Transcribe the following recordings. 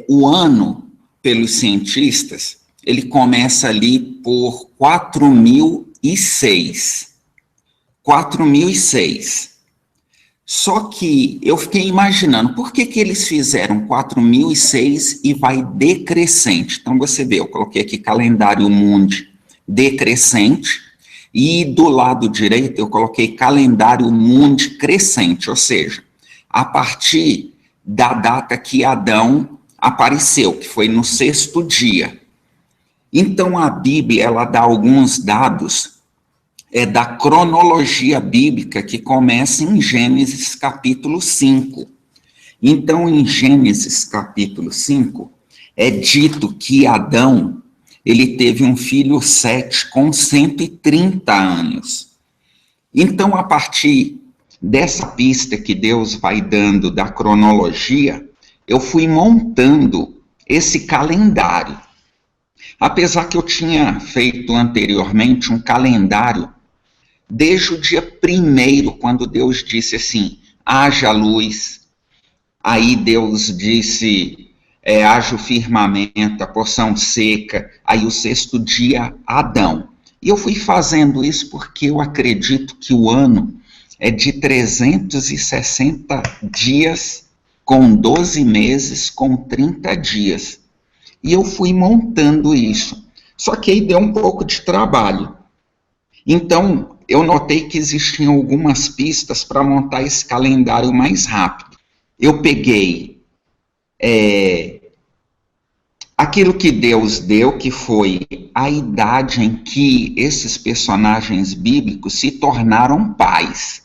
O ano, pelos cientistas, ele começa ali por 4006. 4006. Só que eu fiquei imaginando, por que eles fizeram 4006 e vai decrescente? Então você vê, eu coloquei aqui calendário mundi decrescente, e do lado direito eu coloquei calendário mundi crescente, ou seja, a partir da data que Adão apareceu, que foi no 6º dia. Então a Bíblia, ela dá alguns dados da cronologia bíblica que começa em Gênesis capítulo 5. Então, em Gênesis capítulo 5, é dito que Adão, ele teve um filho Sete com 130 anos. Então, a partir dessa pista que Deus vai dando da cronologia, eu fui montando esse calendário. Apesar que eu tinha feito anteriormente um calendário desde o dia 1º, quando Deus disse assim, haja luz, aí Deus disse, haja o firmamento, a porção seca, aí o 6º dia, Adão. E eu fui fazendo isso porque eu acredito que o ano é de 360 dias, com 12 meses, com 30 dias. E eu fui montando isso. Só que aí deu um pouco de trabalho. Então, eu notei que existiam algumas pistas para montar esse calendário mais rápido. Eu peguei aquilo que Deus deu, que foi a idade em que esses personagens bíblicos se tornaram pais.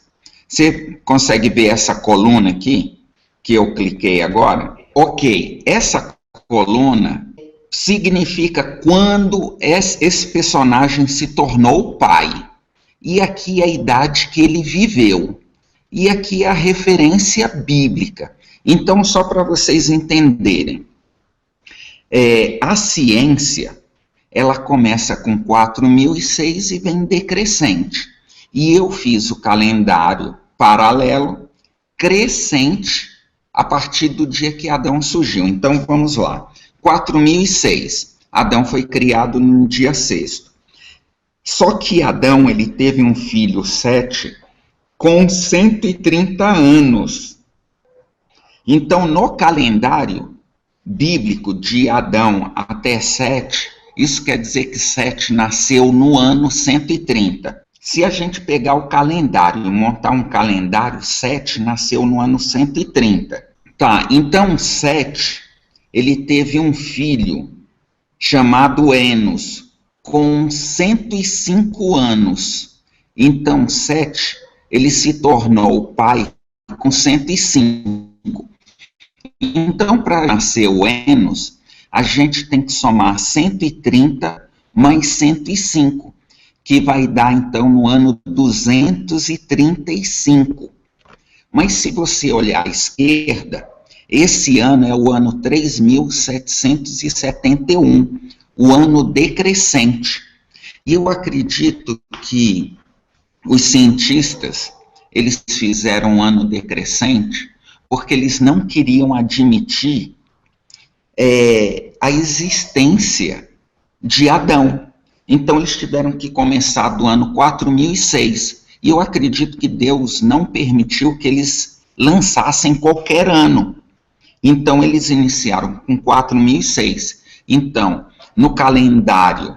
Você consegue ver essa coluna aqui, que eu cliquei agora? Ok, essa coluna significa quando esse personagem se tornou pai. E aqui é a idade que ele viveu. E aqui é a referência bíblica. Então, só para vocês entenderem, a ciência, ela começa com 4006 e vem decrescente. E eu fiz o calendário paralelo, crescente, a partir do dia que Adão surgiu. Então, vamos lá. 4006, Adão foi criado no dia 6º. Só que Adão, ele teve um filho, Sete, com 130 anos. Então, no calendário bíblico de Adão até Sete, isso quer dizer que Sete nasceu no ano 130. Se a gente pegar o calendário e montar um calendário, Sete nasceu no ano 130. Tá, então Sete, ele teve um filho chamado Enos, com 105 anos. Então, Sete, ele se tornou pai com 105. Então, para nascer o Enos, a gente tem que somar 130 mais 105, que vai dar, então, no ano 235. Mas se você olhar à esquerda, esse ano é o ano 3771, o ano decrescente. E eu acredito que os cientistas, eles fizeram um ano decrescente porque eles não queriam admitir a existência de Adão. Então eles tiveram que começar do ano 4006. E eu acredito que Deus não permitiu que eles lançassem qualquer ano. Então eles iniciaram com 4006. Então, no calendário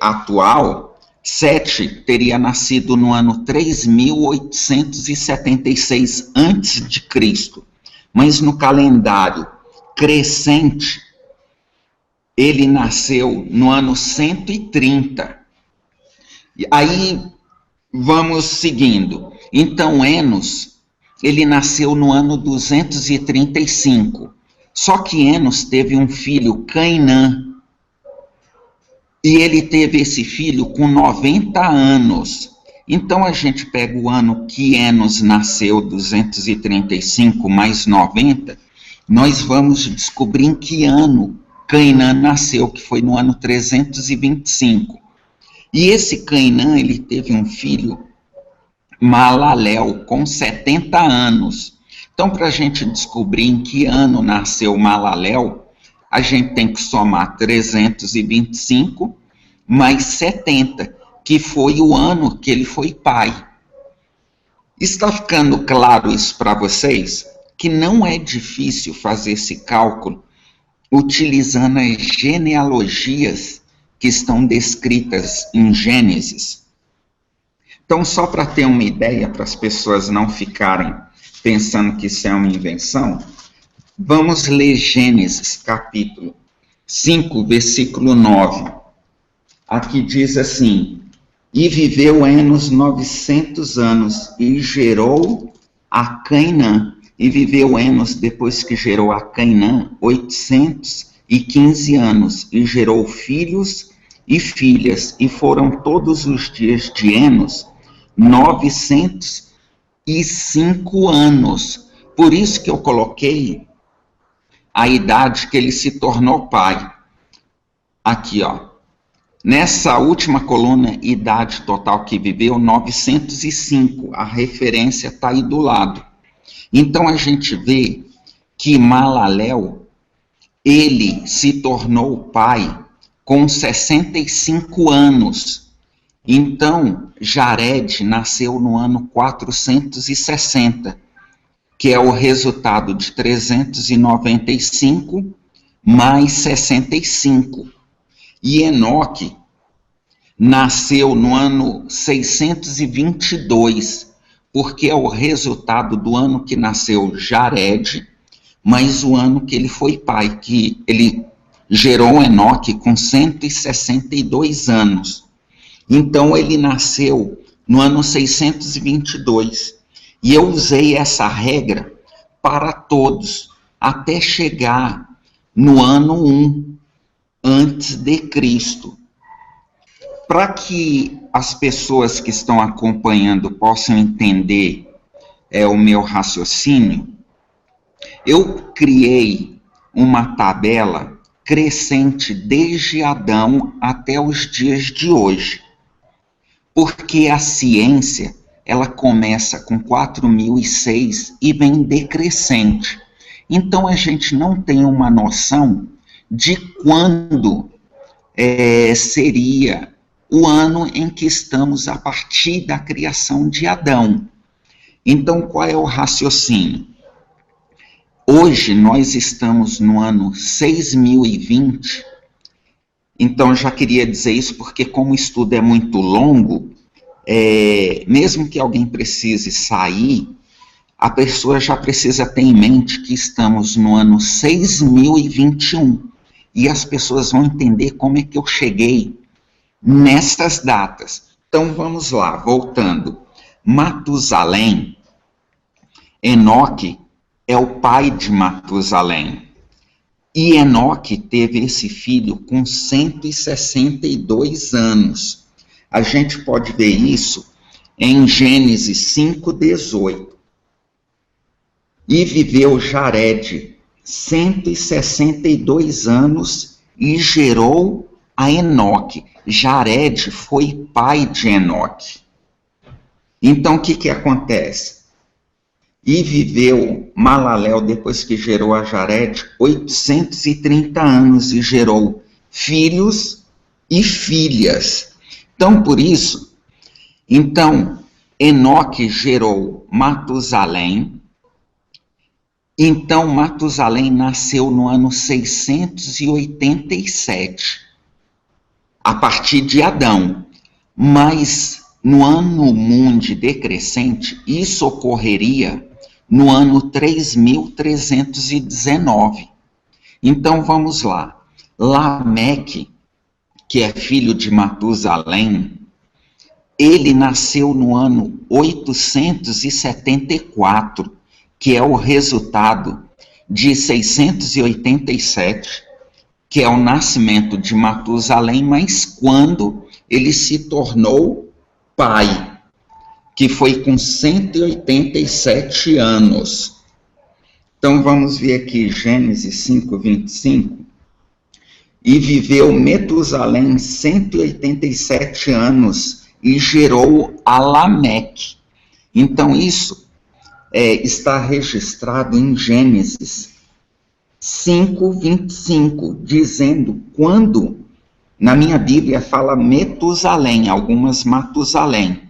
atual, Sete teria nascido no ano 3876 a.C., mas no calendário crescente, ele nasceu no ano 130. Aí, vamos seguindo. Então, Enos, ele nasceu no ano 235. Só que Enos teve um filho, Cainã, e ele teve esse filho com 90 anos. Então, a gente pega o ano que Enos nasceu, 235 mais 90, nós vamos descobrir em que ano Cainã nasceu, que foi no ano 325. E esse Cainã, ele teve um filho, Malalel, com 70 anos. Então, para a gente descobrir em que ano nasceu Malalel, a gente tem que somar 325 mais 70, que foi o ano que ele foi pai. Está ficando claro isso para vocês? Que não é difícil fazer esse cálculo utilizando as genealogias que estão descritas em Gênesis. Então, só para ter uma ideia, para as pessoas não ficarem pensando que isso é uma invenção, vamos ler Gênesis, capítulo 5, versículo 9. Aqui diz assim: e viveu Enos 900 anos, e gerou a Cainã. E viveu Enos, depois que gerou a Cainã, 815 anos, e gerou filhos e filhas, e foram todos os dias de Enos 905 anos. Por isso que eu coloquei a idade que ele se tornou pai. Aqui, ó. Nessa última coluna, idade total que viveu, 905. A referência está aí do lado. Então, a gente vê que Malalel, ele se tornou pai com 65 anos. Então, Jared nasceu no ano 460, que é o resultado de 395 mais 65. E Enoque nasceu no ano 622, porque é o resultado do ano que nasceu Jared, mais o ano que ele foi pai, que ele gerou Enoque com 162 anos. Então, ele nasceu no ano 622. E eu usei essa regra para todos, até chegar no ano 1, antes de Cristo. Para que as pessoas que estão acompanhando possam entender o meu raciocínio, eu criei uma tabela crescente desde Adão até os dias de hoje. Porque a ciência, ela começa com 4006 e vem decrescente. Então, a gente não tem uma noção de quando seria o ano em que estamos a partir da criação de Adão. Então, qual é o raciocínio? Hoje, nós estamos no ano 6020, então já queria dizer isso porque, como o estudo é muito longo, mesmo que alguém precise sair, a pessoa já precisa ter em mente que estamos no ano 6021, e as pessoas vão entender como é que eu cheguei nestas datas. Então vamos lá, voltando. Matusalém, Enoque é o pai de Matusalém. E Enoque teve esse filho com 162 anos. A gente pode ver isso em Gênesis 5:18. E viveu Jared 162 anos e gerou a Enoque. Jared foi pai de Enoque. Então, o que acontece? E viveu Malalel, depois que gerou a Jared, 830 anos e gerou filhos e filhas. Então, por isso, Enoque gerou Matusalém. Então, Matusalém nasceu no ano 687, a partir de Adão. Mas, no ano mundi decrescente, isso ocorreria no ano 3319. Então, vamos lá. Lameque, que é filho de Matusalém, ele nasceu no ano 874, que é o resultado de 687, que é o nascimento de Matusalém, mas quando ele se tornou pai, que foi com 187 anos. Então vamos ver aqui Gênesis 5:25. E viveu Metusalém 187 anos e gerou a Lameque. Então isso está registrado em Gênesis 5:25, dizendo quando, na minha Bíblia fala Metusalém, algumas Matusalém,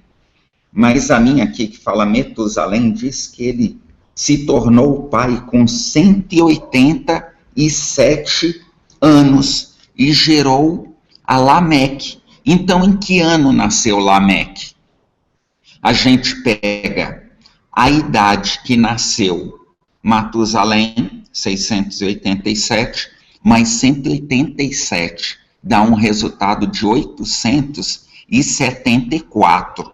mas a minha aqui que fala Metusalém diz que ele se tornou pai com 187 anos e gerou a Lameque. Então, em que ano nasceu Lameque? A gente pega a idade que nasceu Matusalém, 687, mais 187, dá um resultado de 874,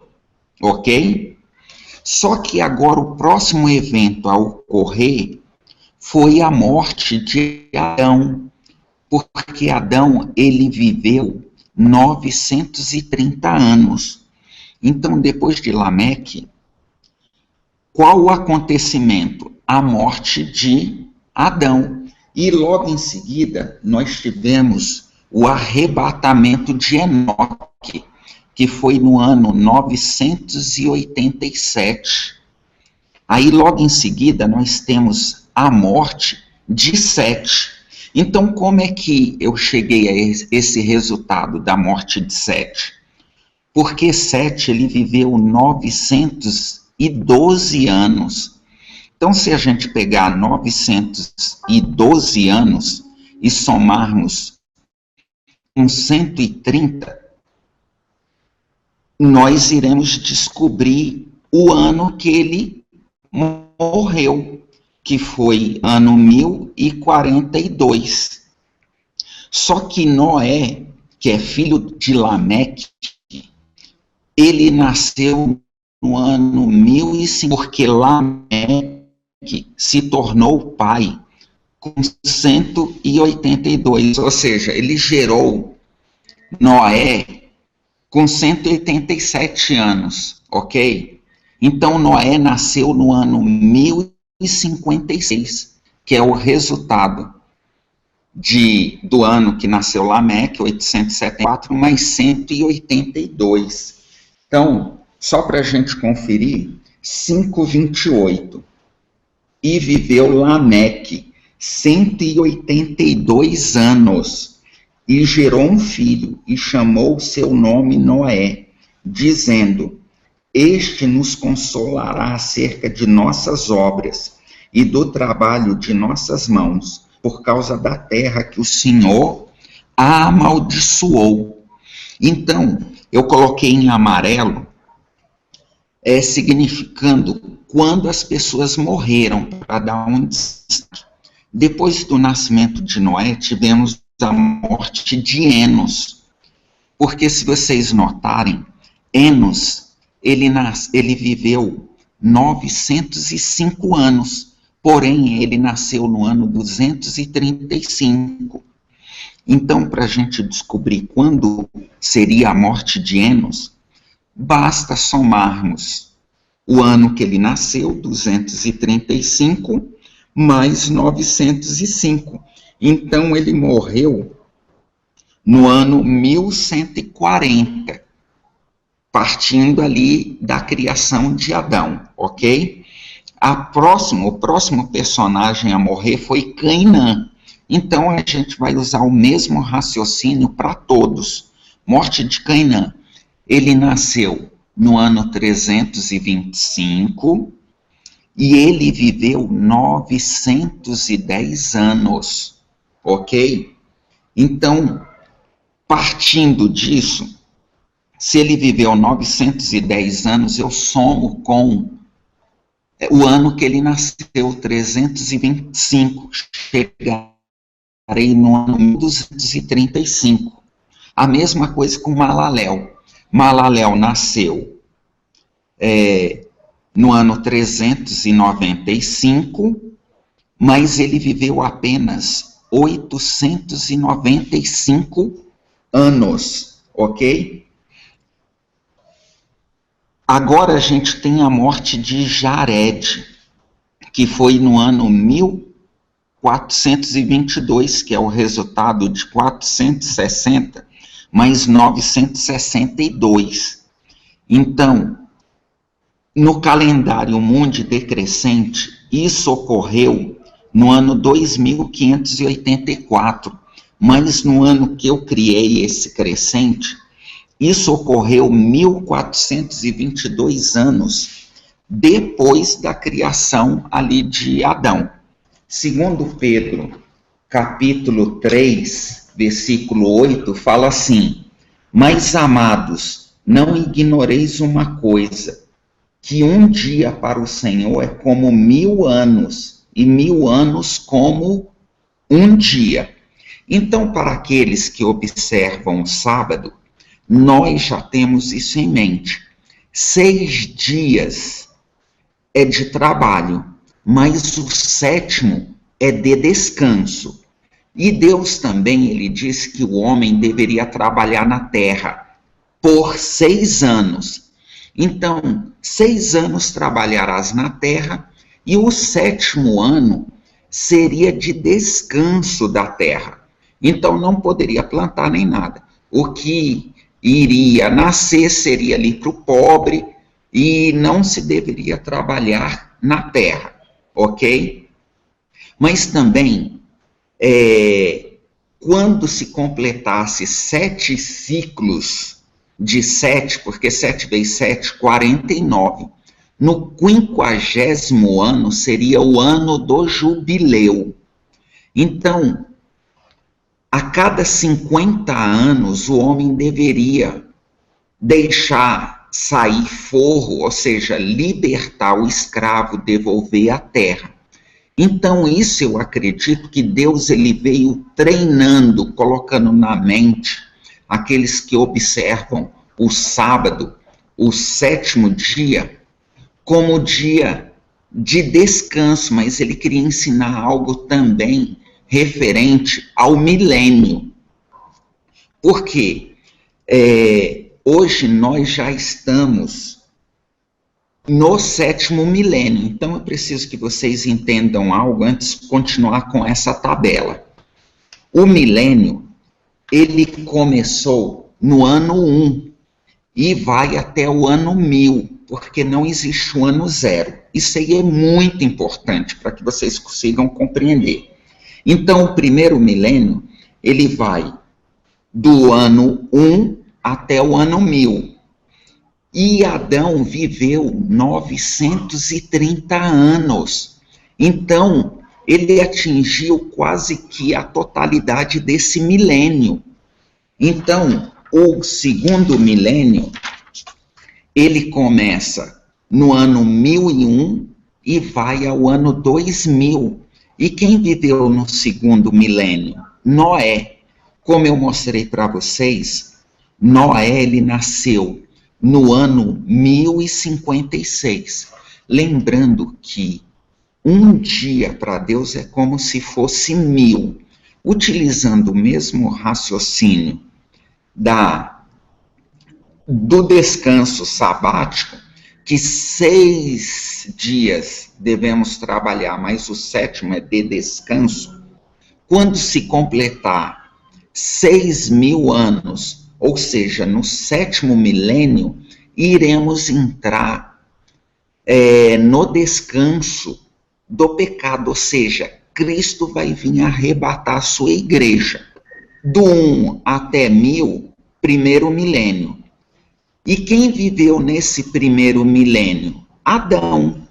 ok? Só que agora o próximo evento a ocorrer foi a morte de Adão, porque Adão, ele viveu 930 anos. Então, depois de Lameque, qual o acontecimento? A morte de Adão. E logo em seguida, nós tivemos o arrebatamento de Enoque, que foi no ano 987. Aí, logo em seguida, nós temos a morte de Sete. Então, como é que eu cheguei a esse resultado da morte de Sete? Porque Sete, ele viveu 912 anos. Então, se a gente pegar 912 anos e somarmos com 130, nós iremos descobrir o ano que ele morreu, que foi ano 1042. Só que Noé, que é filho de Lameque, ele nasceu no ano 1005, porque Lameque se tornou pai com 182, ou seja, ele gerou Noé com 187 anos, ok? Então, Noé nasceu no ano 1056, que é o resultado do ano que nasceu Lameque, 874, mais 182. Então, só para a gente conferir, 5:28. E viveu Lameque 182 anos, e gerou um filho, e chamou seu nome Noé, dizendo: Este nos consolará acerca de nossas obras e do trabalho de nossas mãos, por causa da terra que o Senhor a amaldiçoou. Então, eu coloquei em amarelo, significando quando as pessoas morreram, para dar um destaque. Depois do nascimento de Noé, tivemos a morte de Enos, porque se vocês notarem, Enos, ele viveu 905 anos, porém ele nasceu no ano 235. Então, para a gente descobrir quando seria a morte de Enos, basta somarmos o ano que ele nasceu, 235, mais 905. Então, ele morreu no ano 1140, partindo ali da criação de Adão, ok? O próximo personagem a morrer foi Cainã. Então, a gente vai usar o mesmo raciocínio para todos. Morte de Cainã. Ele nasceu no ano 325 e ele viveu 910 anos, ok? Então, partindo disso, se ele viveu 910 anos, eu somo com o ano que ele nasceu, 325, chegarei no ano 235. A mesma coisa com Malaléu. Malaléu nasceu no ano 395, mas ele viveu apenas 895 anos, ok? Agora a gente tem a morte de Jared, que foi no ano 1422, que é o resultado de 460, mais 962. Então, No calendário mundi decrescente, isso ocorreu no ano 2584, mas no ano que eu criei esse crescente, isso ocorreu 1422 anos depois da criação ali de Adão. Segundo Pedro, capítulo 3, versículo 8, fala assim: mas, amados, não ignoreis uma coisa, que um dia para o Senhor é como 1000 anos, e 1000 anos como um dia. Então, para aqueles que observam o sábado, nós já temos isso em mente. 6 dias é de trabalho, mas o 7º é de descanso. E Deus também, ele disse que o homem deveria trabalhar na terra por 6 anos. Então, 6 anos trabalharás na terra, e o 7º ano seria de descanso da terra. Então, não poderia plantar nem nada. O que iria nascer seria ali para o pobre, e não se deveria trabalhar na terra, ok? Mas também, quando se completasse 7 ciclos de 7, porque 7 vezes 7, 49, no 50º ano seria o ano do jubileu. Então, a cada 50 anos, o homem deveria deixar sair forro, ou seja, libertar o escravo, devolver a terra. Então, isso eu acredito que Deus ele veio treinando, colocando na mente aqueles que observam o sábado, o 7º dia, como dia de descanso, mas ele queria ensinar algo também referente ao milênio. Por quê? Hoje nós já estamos no 7º milênio, então eu preciso que vocês entendam algo antes de continuar com essa tabela. O milênio, ele começou no ano 1 e vai até o ano 1000, porque não existe o ano 0. Isso aí é muito importante para que vocês consigam compreender. Então, o primeiro milênio, ele vai do ano 1 até o ano 1000. E Adão viveu 930 anos. Então, ele atingiu quase que a totalidade desse milênio. Então, o segundo milênio, ele começa no ano 1001 e vai ao ano 2000. E quem viveu no segundo milênio? Noé. Como eu mostrei para vocês, Noé, ele nasceu no ano 1056. Lembrando que um dia para Deus é como se fosse 1000. Utilizando o mesmo raciocínio do descanso sabático, que 6 dias devemos trabalhar, mas o 7º é de descanso. Quando se completar 6.000 anos, ou seja, no 7º milênio, iremos entrar no descanso do pecado, ou seja, Cristo vai vir arrebatar a sua igreja. Do 1 até 1000, primeiro milênio. E quem viveu nesse primeiro milênio? Adão.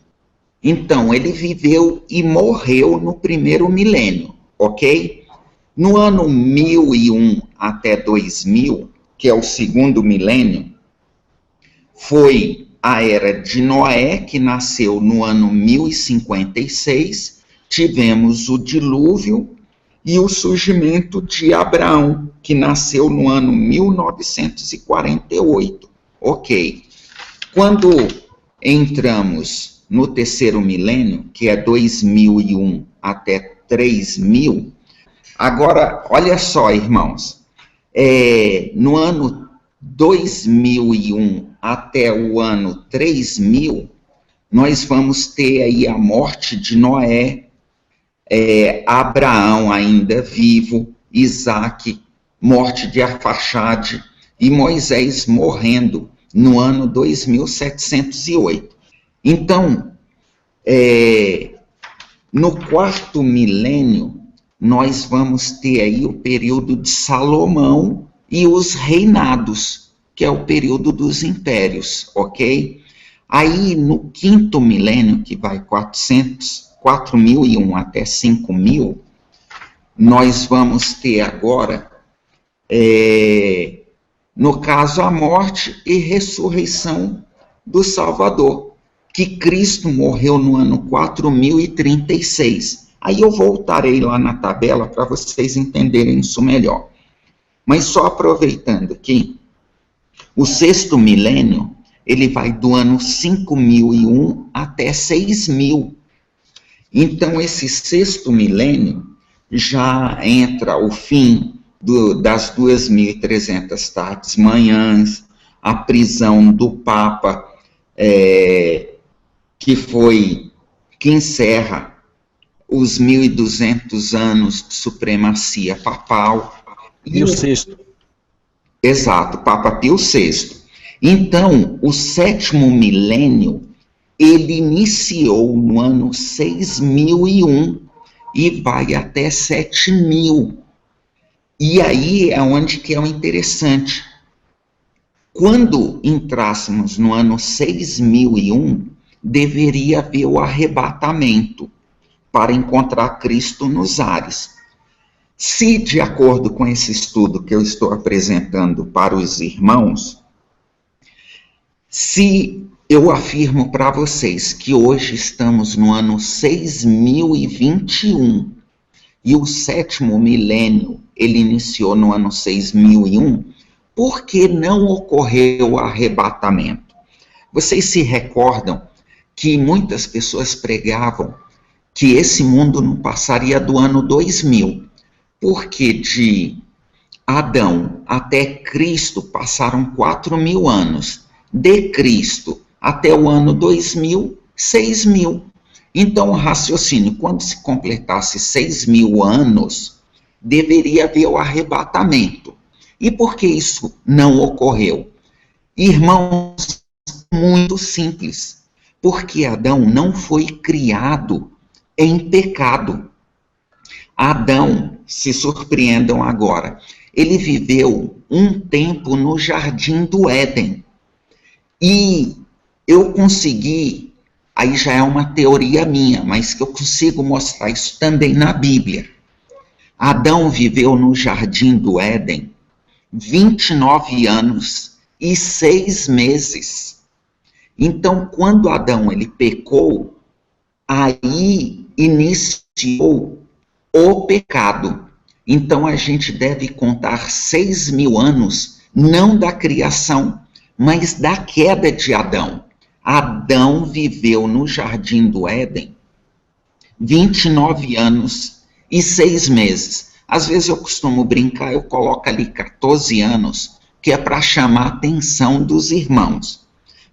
Então, ele viveu e morreu no primeiro milênio, ok? No ano 1001 até 2000, que é o segundo milênio, foi a era de Noé, que nasceu no ano 1056, tivemos o dilúvio e o surgimento de Abraão, que nasceu no ano 1948. Ok. Quando entramos no terceiro milênio, que é 2001 até 3000, agora, olha só, irmãos, no ano 2001 até o ano 3000, nós vamos ter aí a morte de Noé, Abraão ainda vivo, Isaac, morte de Arfaxade e Moisés morrendo no ano 2708. Então, no 4º milênio, nós vamos ter aí o período de Salomão e os reinados, que é o período dos impérios, ok? Aí, no 5º milênio, que vai 4.001 até 5.000, nós vamos ter agora, no caso, a morte e ressurreição do Salvador, que Cristo morreu no ano 4.036. Aí eu voltarei lá na tabela para vocês entenderem isso melhor. Mas só aproveitando aqui, o 6º milênio, ele vai do ano 5.001 até 6.000. Então, esse 6º milênio já entra o fim das 2.300 tardes manhãs, a prisão do Papa, que encerra os 1.200 anos de supremacia papal. Pio VI. Exato, Papa Pio VI. Então, o 7º milênio, ele iniciou no ano 6.001 e vai até 7.000. E aí é onde que é o interessante. Quando entrássemos no ano 6.001, deveria haver o arrebatamento para encontrar Cristo nos ares. Se, de acordo com esse estudo que eu estou apresentando para os irmãos, se eu afirmo para vocês que hoje estamos no ano 6.021 e o 7º milênio ele iniciou no ano 6.001, por que não ocorreu o arrebatamento? Vocês se recordam que muitas pessoas pregavam que esse mundo não passaria do ano 2000, porque de Adão até Cristo passaram 4.000 anos, de Cristo até o ano 2000, 6.000. Então, o raciocínio, quando se completasse 6.000 anos, deveria haver o arrebatamento. E por que isso não ocorreu? Irmãos, muito simples. Porque Adão não foi criado em pecado. Adão, se surpreendam agora, ele viveu um tempo no jardim do Éden. E eu consegui, aí já é uma teoria minha, mas que eu consigo mostrar isso também na Bíblia. Adão viveu no jardim do Éden 29 anos e 6 meses. Então, quando Adão ele pecou, aí iniciou o pecado. Então, a gente deve contar 6.000 anos, não da criação, mas da queda de Adão. Adão viveu no jardim do Éden 29 anos e 6 meses. Às vezes eu costumo brincar, eu coloco ali 14 anos, que é para chamar a atenção dos irmãos.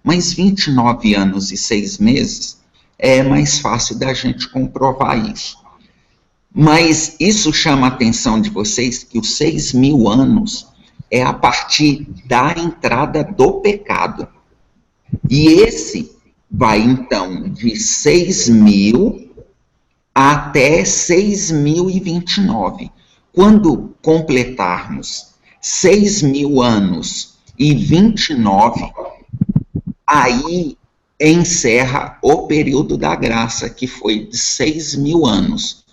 Mas 29 anos e 6 meses é mais fácil da gente comprovar isso. Mas isso chama a atenção de vocês que os 6.000 anos é a partir da entrada do pecado. E esse vai, então, de 6.000 até 6.029. Quando completarmos 6.000 anos e 29, aí encerra o período da graça, que foi de 6.000 anos.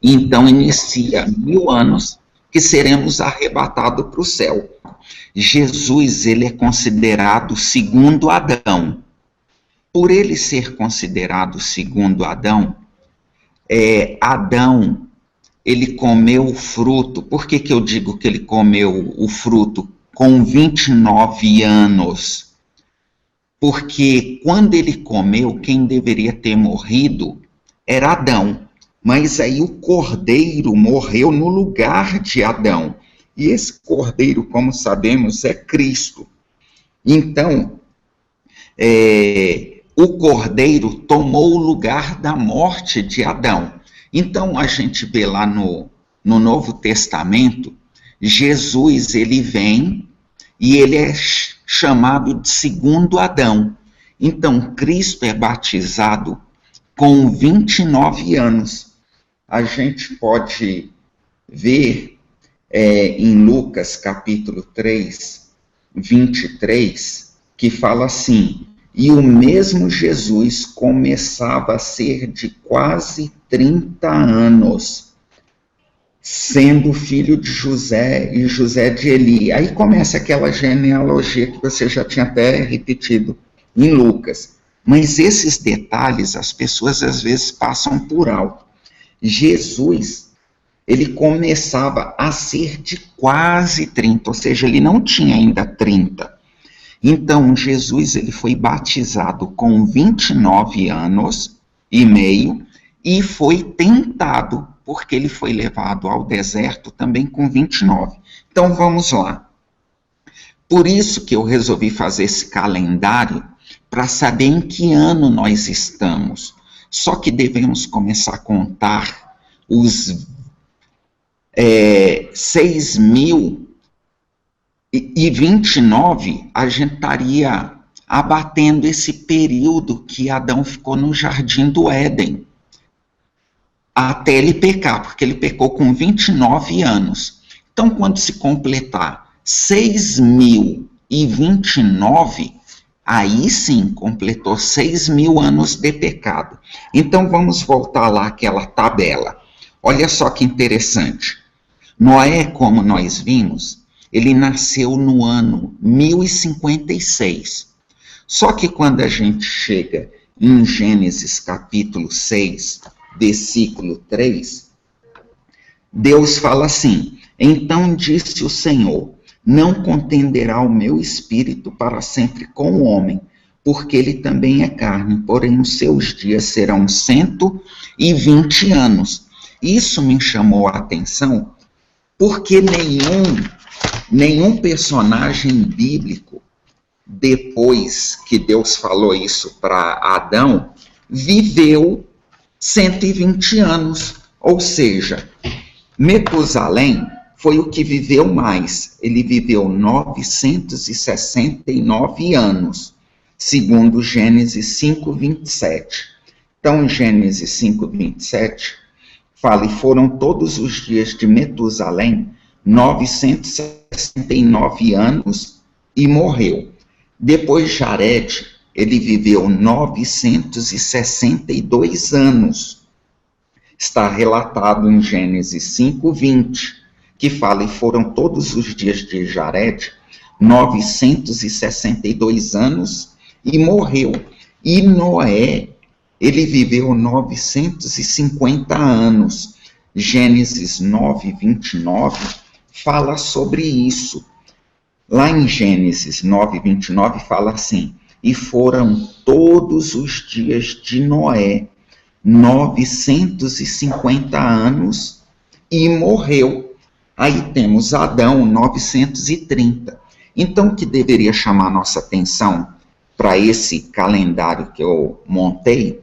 Então, inicia 1.000 anos que seremos arrebatados para o céu. Jesus, ele é considerado segundo Adão. Por ele ser considerado segundo Adão, Adão, ele comeu o fruto. Por que eu digo que ele comeu o fruto com 29 anos? Porque quando ele comeu, quem deveria ter morrido era Adão. Mas aí o cordeiro morreu no lugar de Adão. E esse cordeiro, como sabemos, é Cristo. Então, o cordeiro tomou o lugar da morte de Adão. Então, a gente vê lá no Novo Testamento, Jesus, ele vem e ele é chamado de segundo Adão. Então, Cristo é batizado com 29 anos. A gente pode ver em Lucas capítulo 3, 23, que fala assim: e o mesmo Jesus começava a ser de quase 30 anos, sendo filho de José e José de Eli. Aí começa aquela genealogia que você já tinha até repetido em Lucas. Mas esses detalhes as pessoas às vezes passam por alto. Jesus, ele começava a ser de quase 30, ou seja, ele não tinha ainda 30. Então, Jesus, ele foi batizado com 29 anos e meio e foi tentado, porque ele foi levado ao deserto também com 29. Então, vamos lá. Por isso que eu resolvi fazer esse calendário, para saber em que ano nós estamos. Só que devemos começar a contar os 6.029, a gente estaria abatendo esse período que Adão ficou no jardim do Éden, até ele pecar, porque ele pecou com 29 anos. Então, quando se completar 6.029, aí sim completou 6.000 anos de pecado. Então, vamos voltar lá àquela tabela. Olha só que interessante. Noé, como nós vimos, ele nasceu no ano 1056. Só que quando a gente chega em Gênesis capítulo 6, versículo 3, Deus fala assim: então disse o Senhor, não contenderá o meu espírito para sempre com o homem, porque ele também é carne, porém os seus dias serão 120 anos. Isso me chamou a atenção, porque nenhum personagem bíblico, depois que Deus falou isso para Adão, viveu 120 anos. Ou seja, Metusalém foi o que viveu mais. Ele viveu 969 anos, segundo Gênesis 5:27. Então, Gênesis 5:27 fala: e foram todos os dias de Metusalém 969 anos e morreu. Depois Jared, ele viveu 962 anos. Está relatado em Gênesis 5:20, que fala: e foram todos os dias de Jared 962 anos e morreu. E Noé, ele viveu 950 anos. Gênesis 9:29 fala sobre isso. Lá em Gênesis 9:29 fala assim: e foram todos os dias de Noé 950 anos e morreu. Aí temos Adão, 930. Então, o que deveria chamar nossa atenção para esse calendário que eu montei,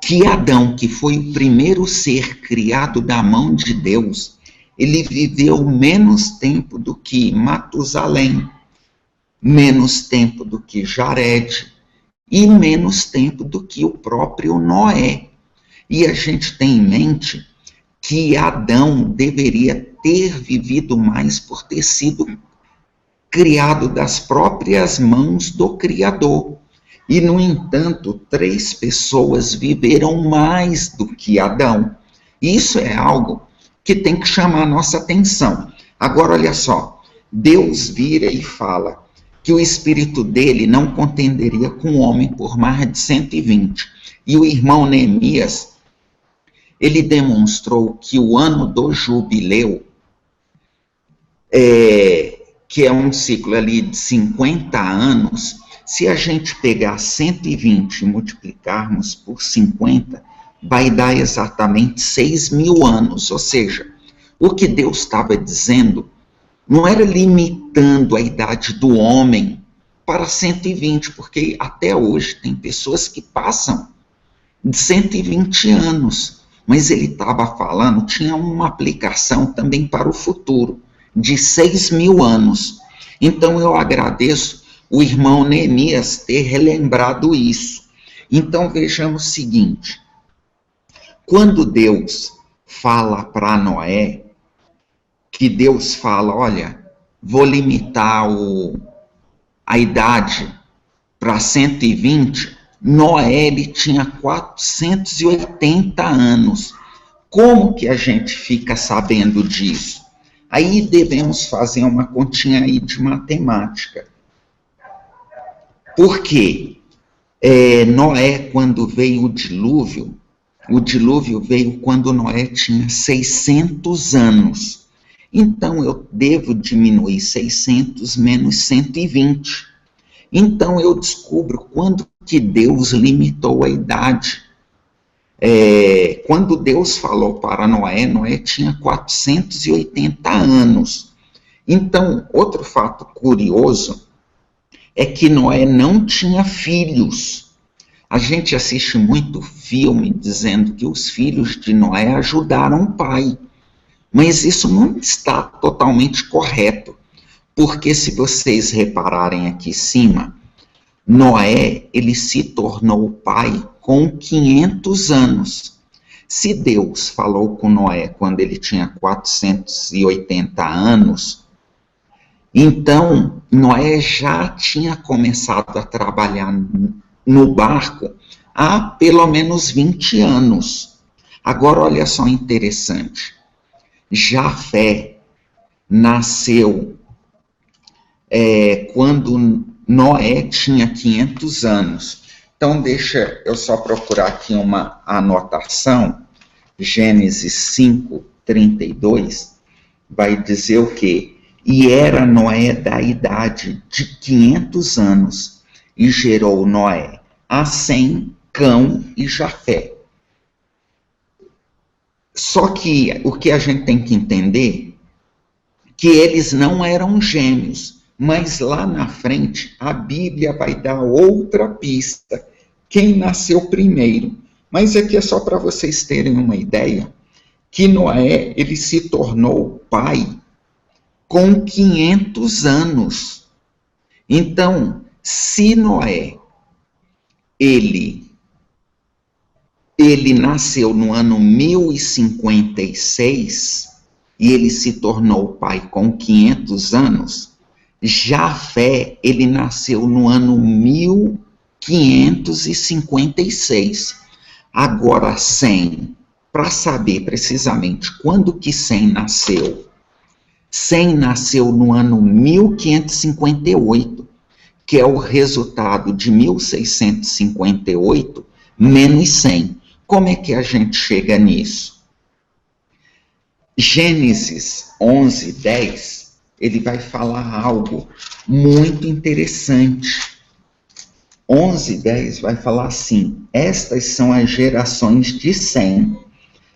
que Adão, que foi o primeiro ser criado da mão de Deus, ele viveu menos tempo do que Matusalém, menos tempo do que Jared e menos tempo do que o próprio Noé. E a gente tem em mente que Adão deveria ter vivido mais por ter sido criado das próprias mãos do Criador. E, no entanto, 3 pessoas viveram mais do que Adão. Isso é algo que tem que chamar a nossa atenção. Agora, olha só, Deus vira e fala que o espírito dele não contenderia com o homem por mais de 120. E o irmão Neemias, ele demonstrou que o ano do jubileu, que é um ciclo ali de 50 anos, se a gente pegar 120 e multiplicarmos por 50, vai dar exatamente 6.000 anos. Ou seja, o que Deus estava dizendo não era limitando a idade do homem para 120, porque até hoje tem pessoas que passam de 120 anos, mas ele estava falando, tinha uma aplicação também para o futuro, de 6.000 anos. Então eu agradeço o irmão Neemias ter relembrado isso. Então vejamos o seguinte: quando Deus fala para Noé, que Deus fala, olha, vou limitar a idade para 120, Noé ele tinha 480 anos. Como que a gente fica sabendo disso? Aí devemos fazer uma continha aí de matemática. Por quê? Noé, quando veio o dilúvio veio quando Noé tinha 600 anos. Então, eu devo diminuir 600 menos 120. Então, eu descubro quando que Deus limitou a idade. Quando Deus falou para Noé, Noé tinha 480 anos. Então, outro fato curioso é que Noé não tinha filhos. A gente assiste muito filme dizendo que os filhos de Noé ajudaram o pai. Mas isso não está totalmente correto. Porque se vocês repararem aqui em cima, Noé, ele se tornou pai com 500 anos. Se Deus falou com Noé quando ele tinha 480 anos, então Noé já tinha começado a trabalhar no barco há pelo menos 20 anos. Agora, olha só interessante. Jafé nasceu quando Noé tinha 500 anos. Então, deixa eu só procurar aqui uma anotação. Gênesis 5:32 vai dizer o quê? E era Noé da idade de 500 anos, e gerou Noé a Sem, Cão e Jafé. Só que o que a gente tem que entender, que eles não eram gêmeos, mas lá na frente a Bíblia vai dar outra pista, quem nasceu primeiro. Mas aqui é só para vocês terem uma ideia, que Noé, ele se tornou pai com 500 anos. Então, se Noé, ele nasceu no ano 1056, e ele se tornou pai com 500 anos, Jafé, ele nasceu no ano 1556. Agora, Sem, para saber precisamente quando que Sem nasceu no ano 1558, que é o resultado de 1658 menos 100. Como é que a gente chega nisso? Gênesis 11:10, ele vai falar algo muito interessante. 11:10 vai falar assim: estas são as gerações de Sem.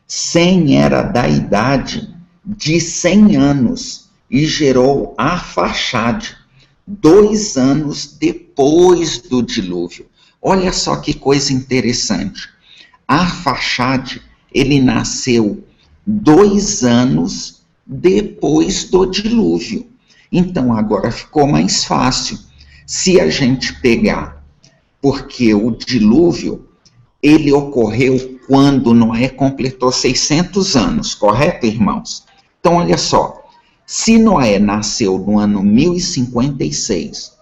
Sem era da idade de 100 anos e gerou Arfaxade, 2 anos depois do dilúvio. Olha só que coisa interessante. Arfaxade, ele nasceu 2 anos depois do dilúvio. Então, agora ficou mais fácil. Se a gente pegar, porque o dilúvio, ele ocorreu quando Noé completou 600 anos, correto, irmãos? Então, olha só. Se Noé nasceu no ano 1056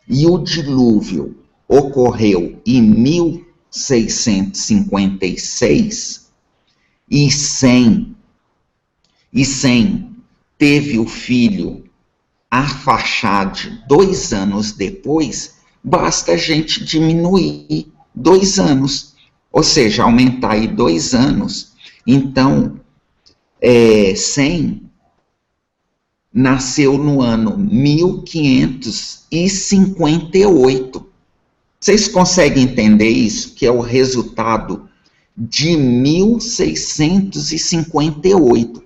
e o dilúvio ocorreu em 1656, e Sem teve o filho Arfaxade 2 anos depois, basta a gente diminuir 2 anos, ou seja, aumentar aí 2 anos. Então, Sem nasceu no ano 1558. Vocês conseguem entender isso? Que é o resultado de 1658.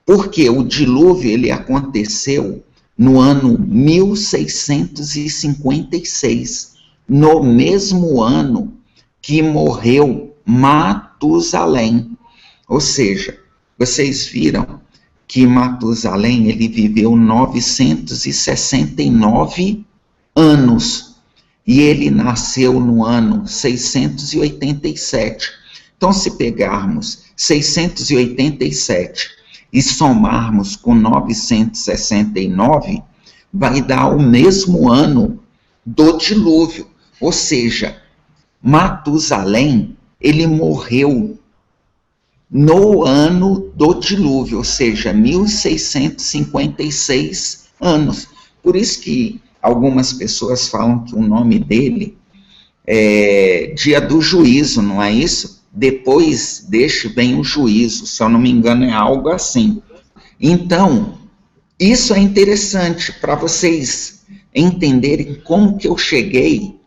Porque o dilúvio ele aconteceu no ano 1656, no mesmo ano que morreu Matusalém. Ou seja, vocês viram que Matusalém ele viveu 969 anos. E ele nasceu no ano 687. Então, se pegarmos 687 e somarmos com 969, vai dar o mesmo ano do dilúvio. Ou seja, Matusalém, ele morreu no ano do dilúvio, ou seja, 1656 anos. Por isso que algumas pessoas falam que o nome dele é Dia do Juízo, não é isso? Depois deste vem o juízo, se eu não me engano é algo assim. Então, isso é interessante para vocês entenderem como que eu cheguei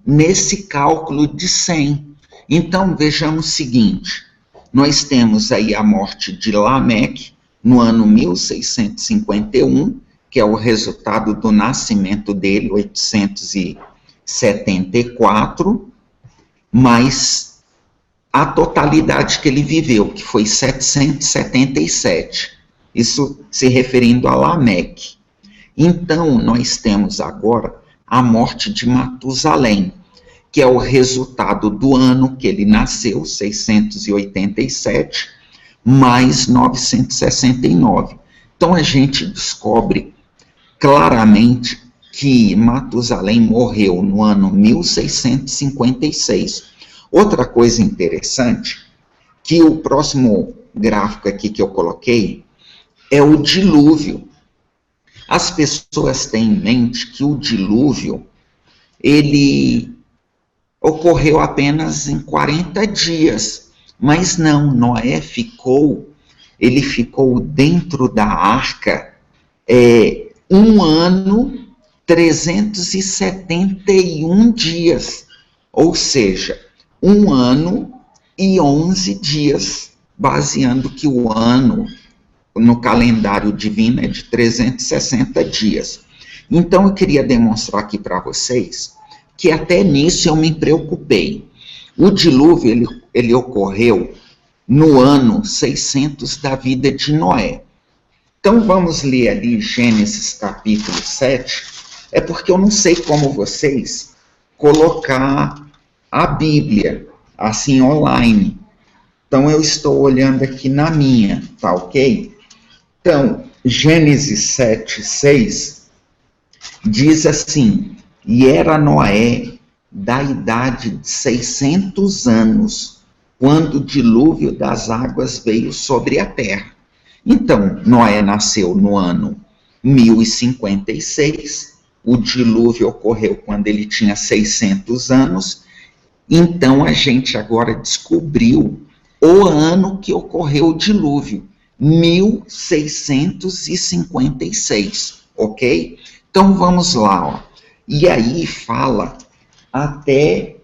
nesse cálculo de 100. Então, vejamos o seguinte, nós temos aí a morte de Lameque no ano 1651, que é o resultado do nascimento dele, 874, mais a totalidade que ele viveu, que foi 777. Isso se referindo a Lameque. Então, nós temos agora a morte de Matusalém, que é o resultado do ano que ele nasceu, 687, mais 969. Então, a gente descobre claramente que Matusalém morreu no ano 1656. Outra coisa interessante, que o próximo gráfico aqui que eu coloquei, é o dilúvio. As pessoas têm em mente que o dilúvio, ele ocorreu apenas em 40 dias, mas não, Noé ele ficou dentro da arca 1 ano, 371 dias, ou seja, 1 ano e 11 dias, baseando que o ano no calendário divino é de 360 dias. Então, eu queria demonstrar aqui para vocês que até nisso eu me preocupei. O dilúvio, ele ocorreu no ano 600 da vida de Noé. Então, vamos ler ali Gênesis capítulo 7, é porque eu não sei como vocês colocar a Bíblia, assim, online. Então, eu estou olhando aqui na minha, tá ok? Então, Gênesis 7, 6, diz assim, e era Noé da idade de 600 anos, quando o dilúvio das águas veio sobre a terra. Então, Noé nasceu no ano 1056, o dilúvio ocorreu quando ele tinha 600 anos, então a gente agora descobriu o ano que ocorreu o dilúvio, 1656, ok? Então vamos lá, ó. E aí fala até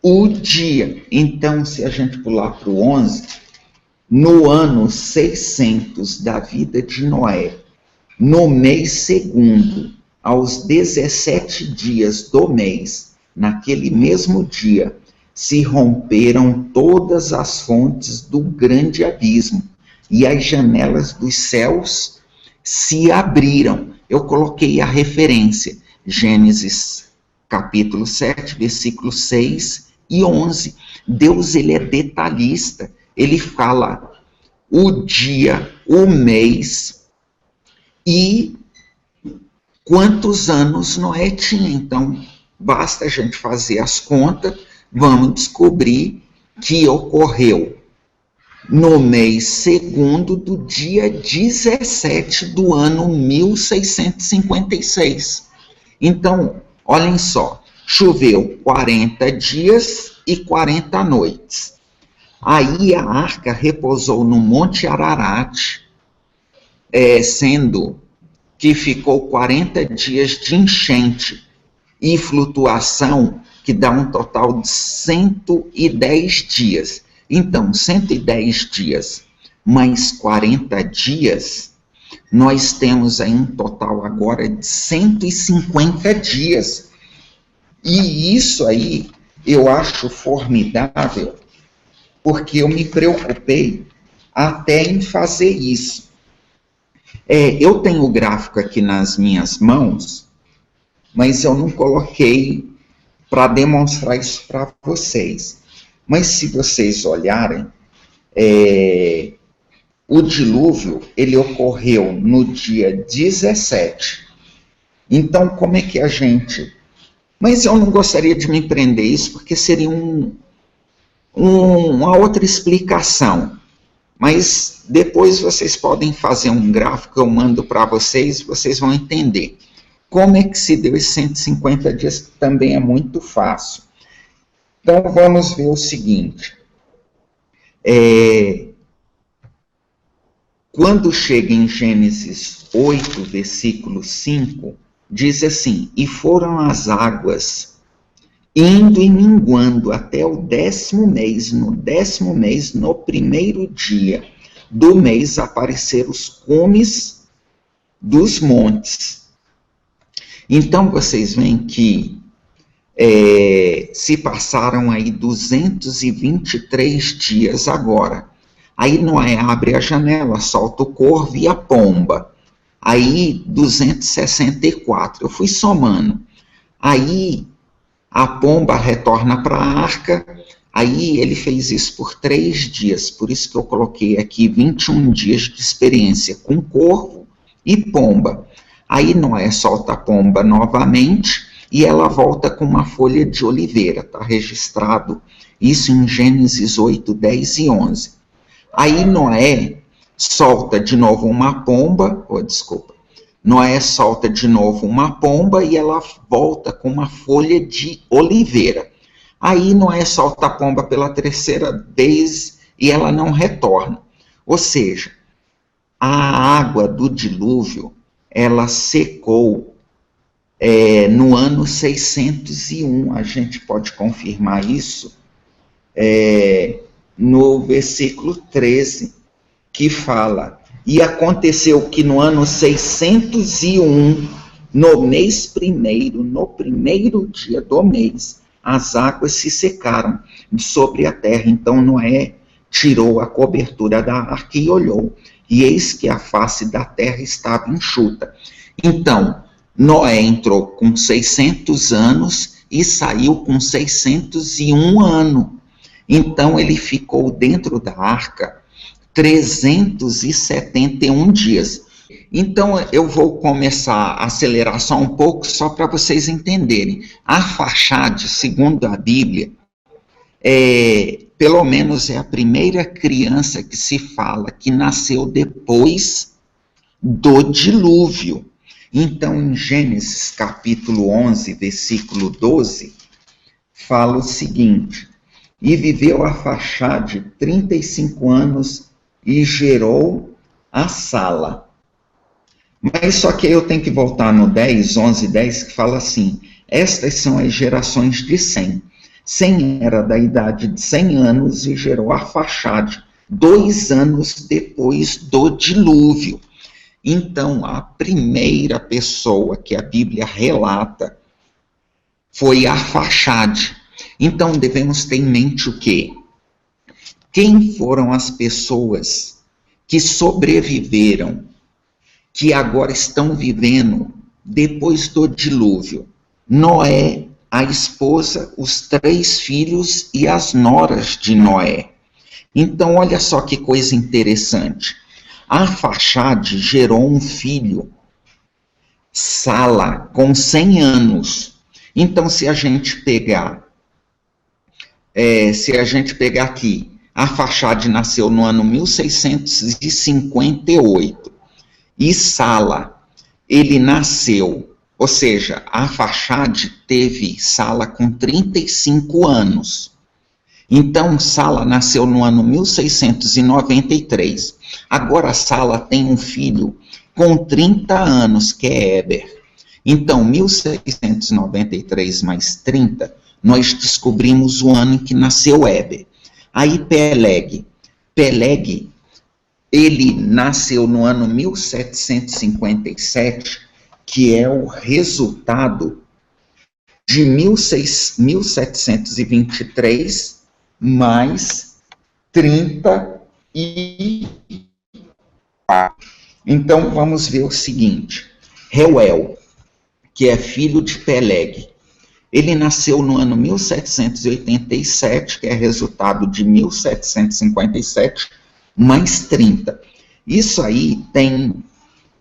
o dia. Então, se a gente pular para o 11, no ano 600 da vida de Noé, no mês segundo, aos 17 dias do mês, naquele mesmo dia, se romperam todas as fontes do grande abismo, e as janelas dos céus se abriram. Eu coloquei a referência, Gênesis capítulo 7, versículos 6 e 11. Deus, ele é detalhista, ele fala o dia, o mês e quantos anos Noé tinha. Então, basta a gente fazer as contas, vamos descobrir que ocorreu no mês segundo do dia 17 do ano 1656. Então, olhem só, choveu 40 dias e 40 noites. Aí a arca repousou no Monte Ararat, sendo que ficou 40 dias de enchente e flutuação, que dá um total de 110 dias. Então, 110 dias mais 40 dias, nós temos aí um total agora de 150 dias. E isso aí eu acho formidável, porque eu me preocupei até em fazer isso. Eu tenho o gráfico aqui nas minhas mãos, mas eu não coloquei para demonstrar isso para vocês. Mas se vocês olharem, o dilúvio, ele ocorreu no dia 17. Então, como é que a gente... Mas eu não gostaria de me prender isso, porque seria uma outra explicação. Mas depois vocês podem fazer um gráfico, eu mando para vocês, vocês vão entender. Como é que se deu esses 150 dias, que também é muito fácil. Então, vamos ver o seguinte. Quando chega em Gênesis 8, versículo 5, diz assim: e foram as águas indo e minguando até o 10º mês. No 10º mês, no primeiro dia do mês, apareceram os cumes dos montes. Então, vocês veem que se passaram aí 223 dias agora. Aí Noé abre a janela, solta o corvo e a pomba. Aí 264, eu fui somando. Aí a pomba retorna para a arca, aí ele fez isso por 3 dias, por isso que eu coloquei aqui 21 dias de experiência com corvo e pomba. Aí Noé solta a pomba novamente e ela volta com uma folha de oliveira, está registrado isso em Gênesis 8, 10 e 11. Aí Noé solta de novo uma pomba, Noé solta de novo uma pomba e ela volta com uma folha de oliveira. Aí Noé solta a pomba pela 3ª vez e ela não retorna. Ou seja, a água do dilúvio, ela secou no ano 601. A gente pode confirmar isso no versículo 13, que fala: e aconteceu que no ano 601, no mês primeiro, no primeiro dia do mês, as águas se secaram sobre a terra. Então Noé tirou a cobertura da arca e olhou, e eis que a face da terra estava enxuta. Então, Noé entrou com 600 anos e saiu com 601 anos. Então, ele ficou dentro da arca 371 dias. Então, eu vou começar a acelerar só um pouco, só para vocês entenderem. Arfaxade, segundo a Bíblia, pelo menos é a primeira criança que se fala que nasceu depois do dilúvio. Então, em Gênesis capítulo 11, versículo 12, fala o seguinte: e viveu Arfaxade 35 anos e gerou a Sala. Mas só que eu tenho que voltar no 10, 11, 10, que fala assim: estas são as gerações de Sem. Sem era da idade de 100 anos e gerou Arfaxade 2 anos depois do dilúvio. Então, a primeira pessoa que a Bíblia relata foi Arfaxade. Então, devemos ter em mente o quê? Quem foram as pessoas que sobreviveram, que agora estão vivendo depois do dilúvio? Noé, a esposa, os 3 filhos e as noras de Noé. Então, olha só que coisa interessante. Arfaxade gerou um filho, Sala, com 100 anos. Então, se a gente pegar aqui, Arfaxade nasceu no ano 1658. E Sala, ele nasceu, ou seja, Arfaxade teve Sala com 35 anos. Então, Sala nasceu no ano 1693. Agora, Sala tem um filho com 30 anos, que é Éber. Então, 1693 mais 30, nós descobrimos o ano em que nasceu Éber. Aí, Peleg, ele nasceu no ano 1757, que é o resultado de 1723 mais 34. Então, vamos ver o seguinte. Reuel, que é filho de Peleg. Ele nasceu no ano 1787, que é resultado de 1757, mais 30. Isso aí tem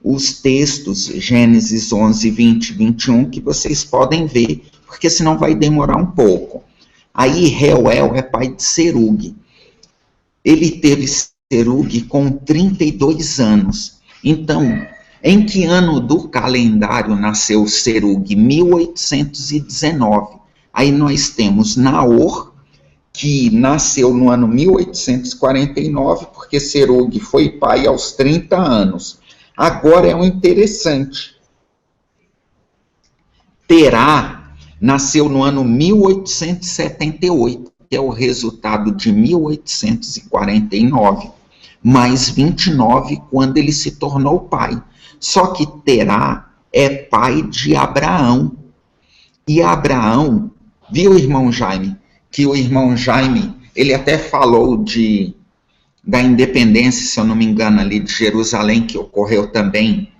os textos, Gênesis 11, 20, 21, que vocês podem ver, porque senão vai demorar um pouco. Aí Reuel é pai de Serug. Ele teve Serug com 32 anos. Então, em que ano do calendário nasceu Serug? 1819. Aí nós temos Naor, que nasceu no ano 1849, porque Serug foi pai aos 30 anos. Agora é um interessante. Terá nasceu no ano 1878, que é o resultado de 1849, mais 29, quando ele se tornou pai. Só que Terá é pai de Abraão. E Abraão, viu, irmão Jaime, que o irmão Jaime, ele até falou da independência, se eu não me engano, ali de Jerusalém, que ocorreu também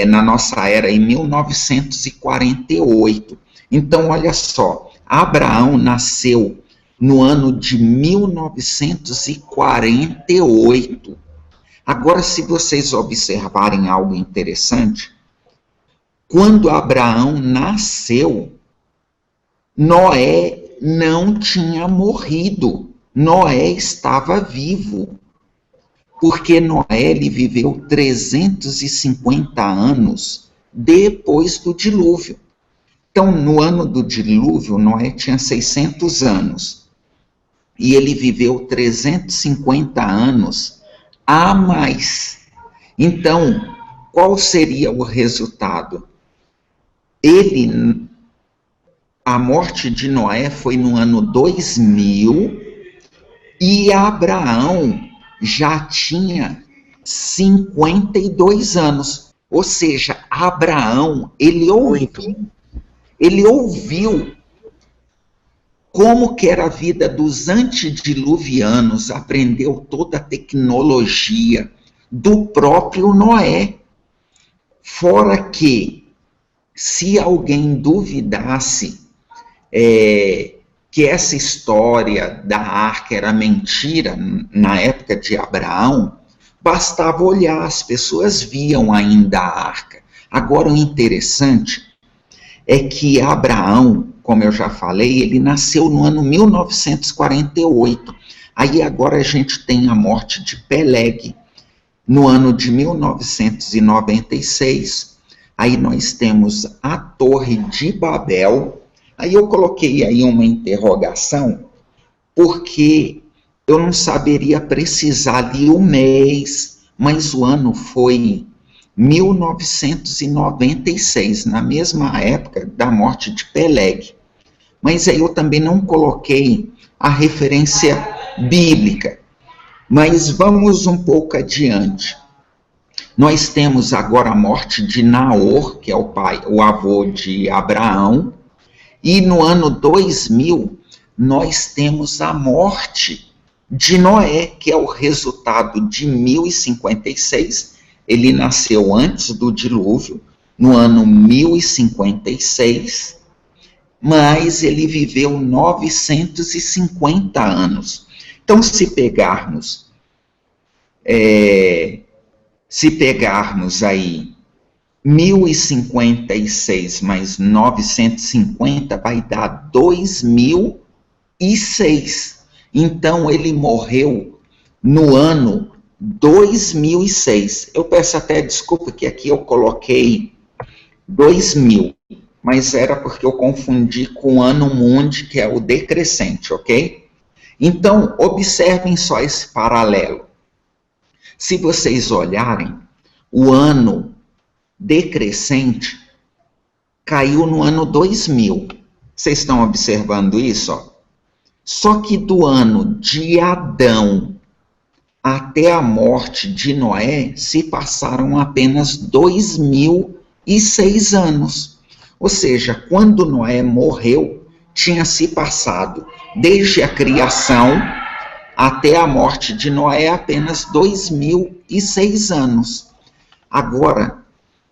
na nossa era, em 1948. Então, olha só, Abraão nasceu no ano de 1948. Agora, se vocês observarem algo interessante, quando Abraão nasceu, Noé não tinha morrido. Noé estava vivo, porque Noé ele viveu 350 anos depois do dilúvio. Então, no ano do dilúvio, Noé tinha 600 anos, e ele viveu 350 anos a mais. Então, qual seria o resultado? A morte de Noé foi no ano 2000, e Abraão já tinha 52 anos. Ou seja, Abraão, ele ouviu como que era a vida dos antediluvianos, aprendeu toda a tecnologia do próprio Noé. Fora que, se alguém duvidasse que essa história da arca era mentira na época de Abraão, bastava olhar, as pessoas viam ainda a arca. Agora, o interessante é que Abraão, como eu já falei, ele nasceu no ano 1948. Aí agora a gente tem a morte de Peleg, no ano de 1996. Aí nós temos a Torre de Babel. Aí eu coloquei aí uma interrogação, porque eu não saberia precisar ali o mês, mas o ano foi 1996, na mesma época da morte de Peleg. Mas aí eu também não coloquei a referência bíblica. Mas vamos um pouco adiante. Nós temos agora a morte de Naor, que é o avô de Abraão, e no ano 2000 nós temos a morte de Noé, que é o resultado de 1056. Ele nasceu antes do dilúvio, no ano 1056, mas ele viveu 950 anos. Então, se pegarmos aí 1056 mais 950, vai dar 2006. Então, ele morreu no ano 2006. Eu peço até desculpa que aqui eu coloquei 2000, mas era porque eu confundi com o ano mundi, que é o decrescente, ok? Então, observem só esse paralelo. Se vocês olharem, o ano decrescente caiu no ano 2000. Vocês estão observando isso? Ó? Só que do ano de Adão até a morte de Noé se passaram apenas 2006 anos. Ou seja, quando Noé morreu, tinha se passado, desde a criação até a morte de Noé, apenas 2006 anos. Agora,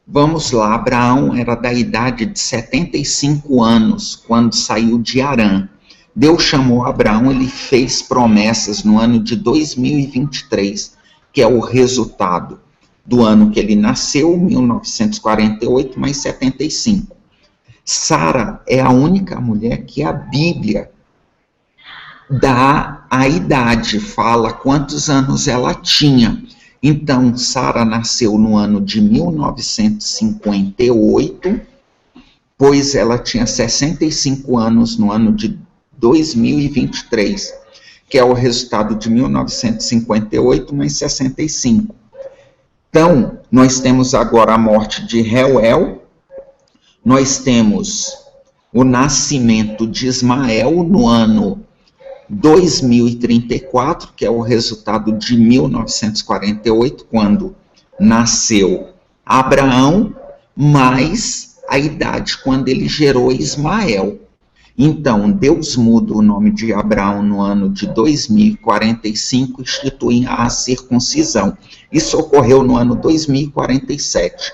Vamos lá, Abraão era da idade de 75 anos quando saiu de Harã. Deus chamou Abraão, ele fez promessas no ano de 2023, que é o resultado do ano que ele nasceu, 1948, mais 75. Sara é a única mulher que a Bíblia dá a idade, fala quantos anos ela tinha. Então, Sara nasceu no ano de 1958, pois ela tinha 65 anos no ano de 2023, que é o resultado de 1958 mais 65. Então, nós temos agora a morte de Reuel, nós temos o nascimento de Ismael no ano 2034, que é o resultado de 1948, quando nasceu Abraão, mais a idade quando ele gerou Ismael. Então, Deus muda o nome de Abraão no ano de 2045, institui a circuncisão. Isso ocorreu no ano 2047.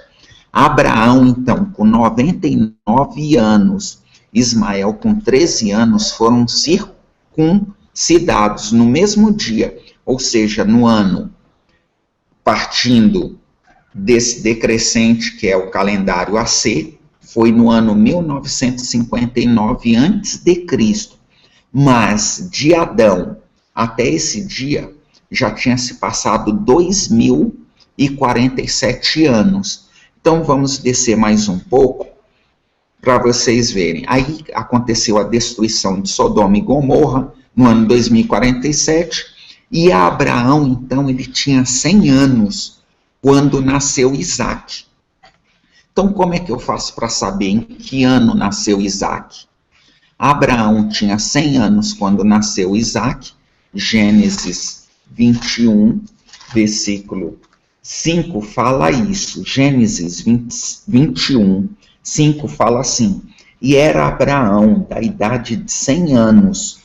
Abraão, então, com 99 anos, Ismael, com 13 anos, foram circuncidados no mesmo dia, ou seja, no ano, partindo desse decrescente, que é o calendário AC, foi no ano 1959 a.C., mas de Adão até esse dia já tinha se passado 2047 anos. Então vamos descer mais um pouco para vocês verem. Aí aconteceu a destruição de Sodoma e Gomorra no ano 2047, e Abraão, então, ele tinha 100 anos quando nasceu Isaac. Então, como é que eu faço para saber em que ano nasceu Isaac? Abraão tinha 100 anos quando nasceu Isaac, Gênesis 21, versículo 5 fala isso. Gênesis 21, 5 fala assim: e era Abraão da idade de 100 anos,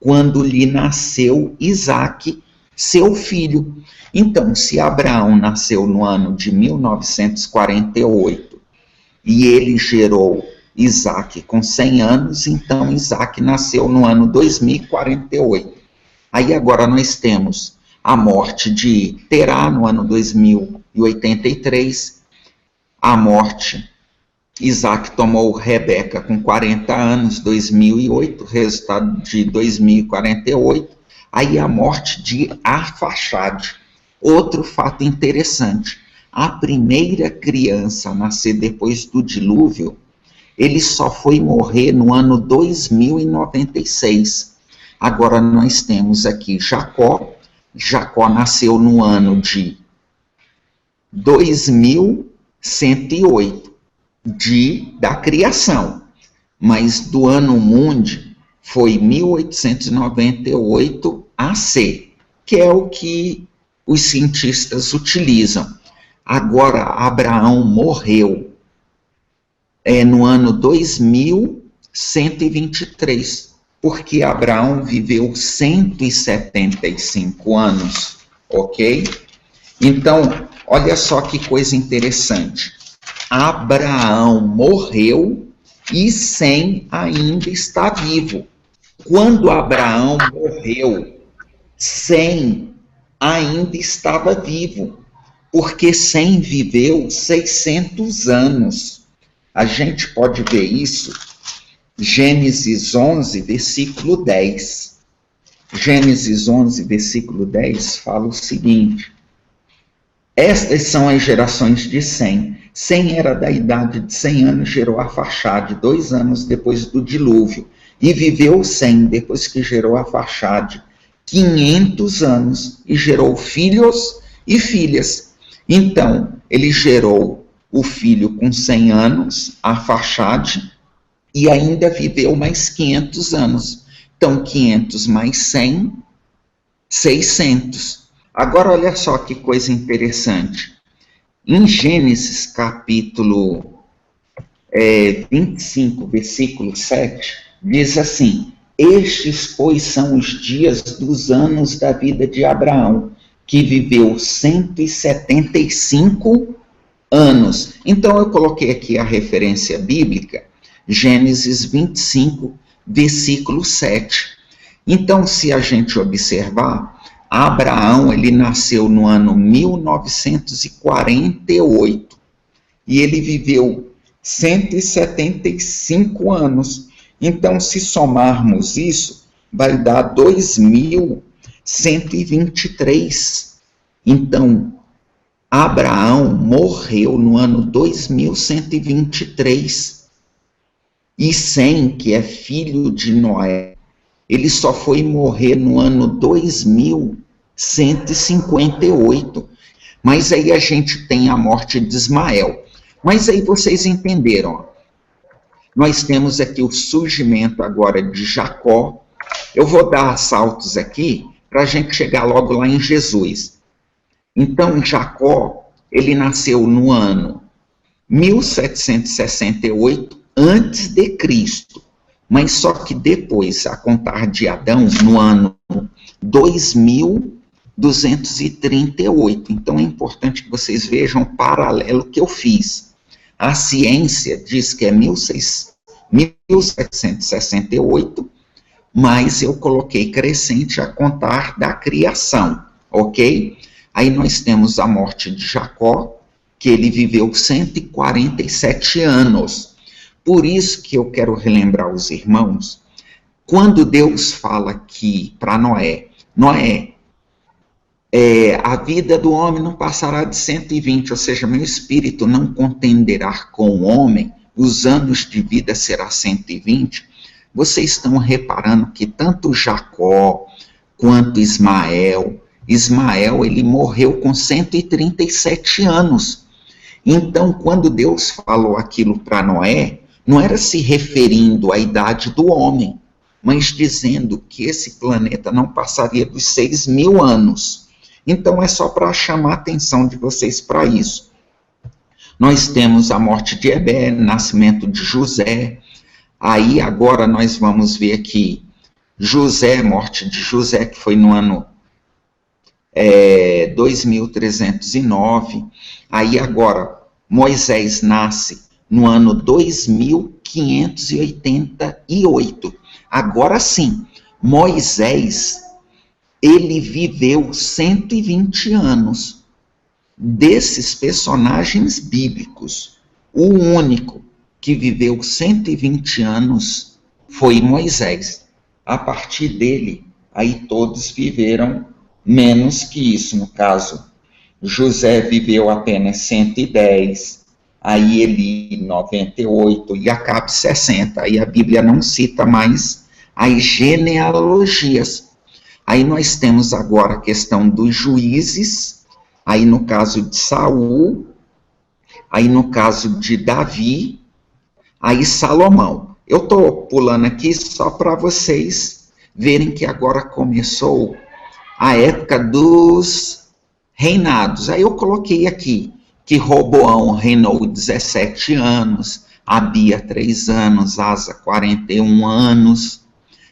quando lhe nasceu Isaac, seu filho. Então, se Abraão nasceu no ano de 1948, e ele gerou Isaac com 100 anos, então Isaac nasceu no ano 2048. Aí agora nós temos a morte de Terá no ano 2083, a morte, Isaac tomou Rebeca com 40 anos, 2008, resultado de 2048, aí a morte de Arfaxade. Outro fato interessante, a primeira criança a nascer depois do dilúvio, ele só foi morrer no ano 2096. Agora nós temos aqui Jacó. Jacó nasceu no ano de 2108 da criação, mas do ano mundi foi 1898 AC, que é o que os cientistas utilizam. Agora, Abraão morreu no ano 2123, porque Abraão viveu 175 anos, ok? Então, olha só que coisa interessante. Abraão morreu e Sem ainda está vivo. Quando Abraão morreu, Sem ainda estava vivo, porque Sem viveu 600 anos. A gente pode ver isso, Gênesis 11, versículo 10. Gênesis 11, versículo 10 fala o seguinte: estas são as gerações de Sem. Sem era da idade de 100 anos, gerou Arfaxade, 2 anos depois do dilúvio. E viveu Sem, depois que gerou Arfaxade, 500 anos, e gerou filhos e filhas. Então, ele gerou o filho com 100 anos, Arfaxade, e ainda viveu mais 500 anos. Então, 500 mais 100, 600. Agora, olha só que coisa interessante. Em Gênesis, capítulo 25, versículo 7, diz assim: estes, pois, são os dias dos anos da vida de Abraão, que viveu 175 anos. Então eu coloquei aqui a referência bíblica, Gênesis 25, versículo 7. Então, se a gente observar, Abraão, ele nasceu no ano 1948 e ele viveu 175 anos. Então, se somarmos isso, vai dar 2123. Então, Abraão morreu no ano 2123. E Sem, que é filho de Noé, ele só foi morrer no ano 2158. Mas aí a gente tem a morte de Ismael. Mas aí vocês entenderam. Ó. Nós temos aqui o surgimento agora de Jacó. Eu vou dar saltos aqui para a gente chegar logo lá em Jesus. Então, Jacó, ele nasceu no ano 1768 antes de Cristo. Mas só que depois, a contar de Adão, no ano 2238. Então é importante que vocês vejam o paralelo que eu fiz. A ciência diz que é 1768, mas eu coloquei crescente a contar da criação, ok? Aí nós temos a morte de Jacó, que ele viveu 147 anos. Por isso que eu quero relembrar os irmãos, quando Deus fala aqui para Noé, a vida do homem não passará de 120, ou seja, meu espírito não contenderá com o homem, os anos de vida será 120, vocês estão reparando que tanto Jacó quanto Ismael, ele morreu com 137 anos. Então, quando Deus falou aquilo para Noé, não era se referindo à idade do homem, mas dizendo que esse planeta não passaria dos 6.000 anos. Então, é só para chamar a atenção de vocês para isso. Nós temos a morte de Heber, nascimento de José. Aí, agora, nós vamos ver aqui, morte de José, que foi no ano 2309. Aí, agora, Moisés nasce no ano 2588. Agora sim, Moisés, ele viveu 120 anos. Desses personagens bíblicos, o único que viveu 120 anos foi Moisés. A partir dele, aí todos viveram menos que isso. No caso, José viveu apenas 110, aí Eli 98 e Acabe 60. Aí a Bíblia não cita mais as genealogias. Aí nós temos agora a questão dos juízes, aí no caso de Saul, aí no caso de Davi, aí Salomão. Eu estou pulando aqui só para vocês verem que agora começou a época dos reinados. Aí eu coloquei aqui que Roboão reinou 17 anos, Abia 3 anos, Asa 41 anos,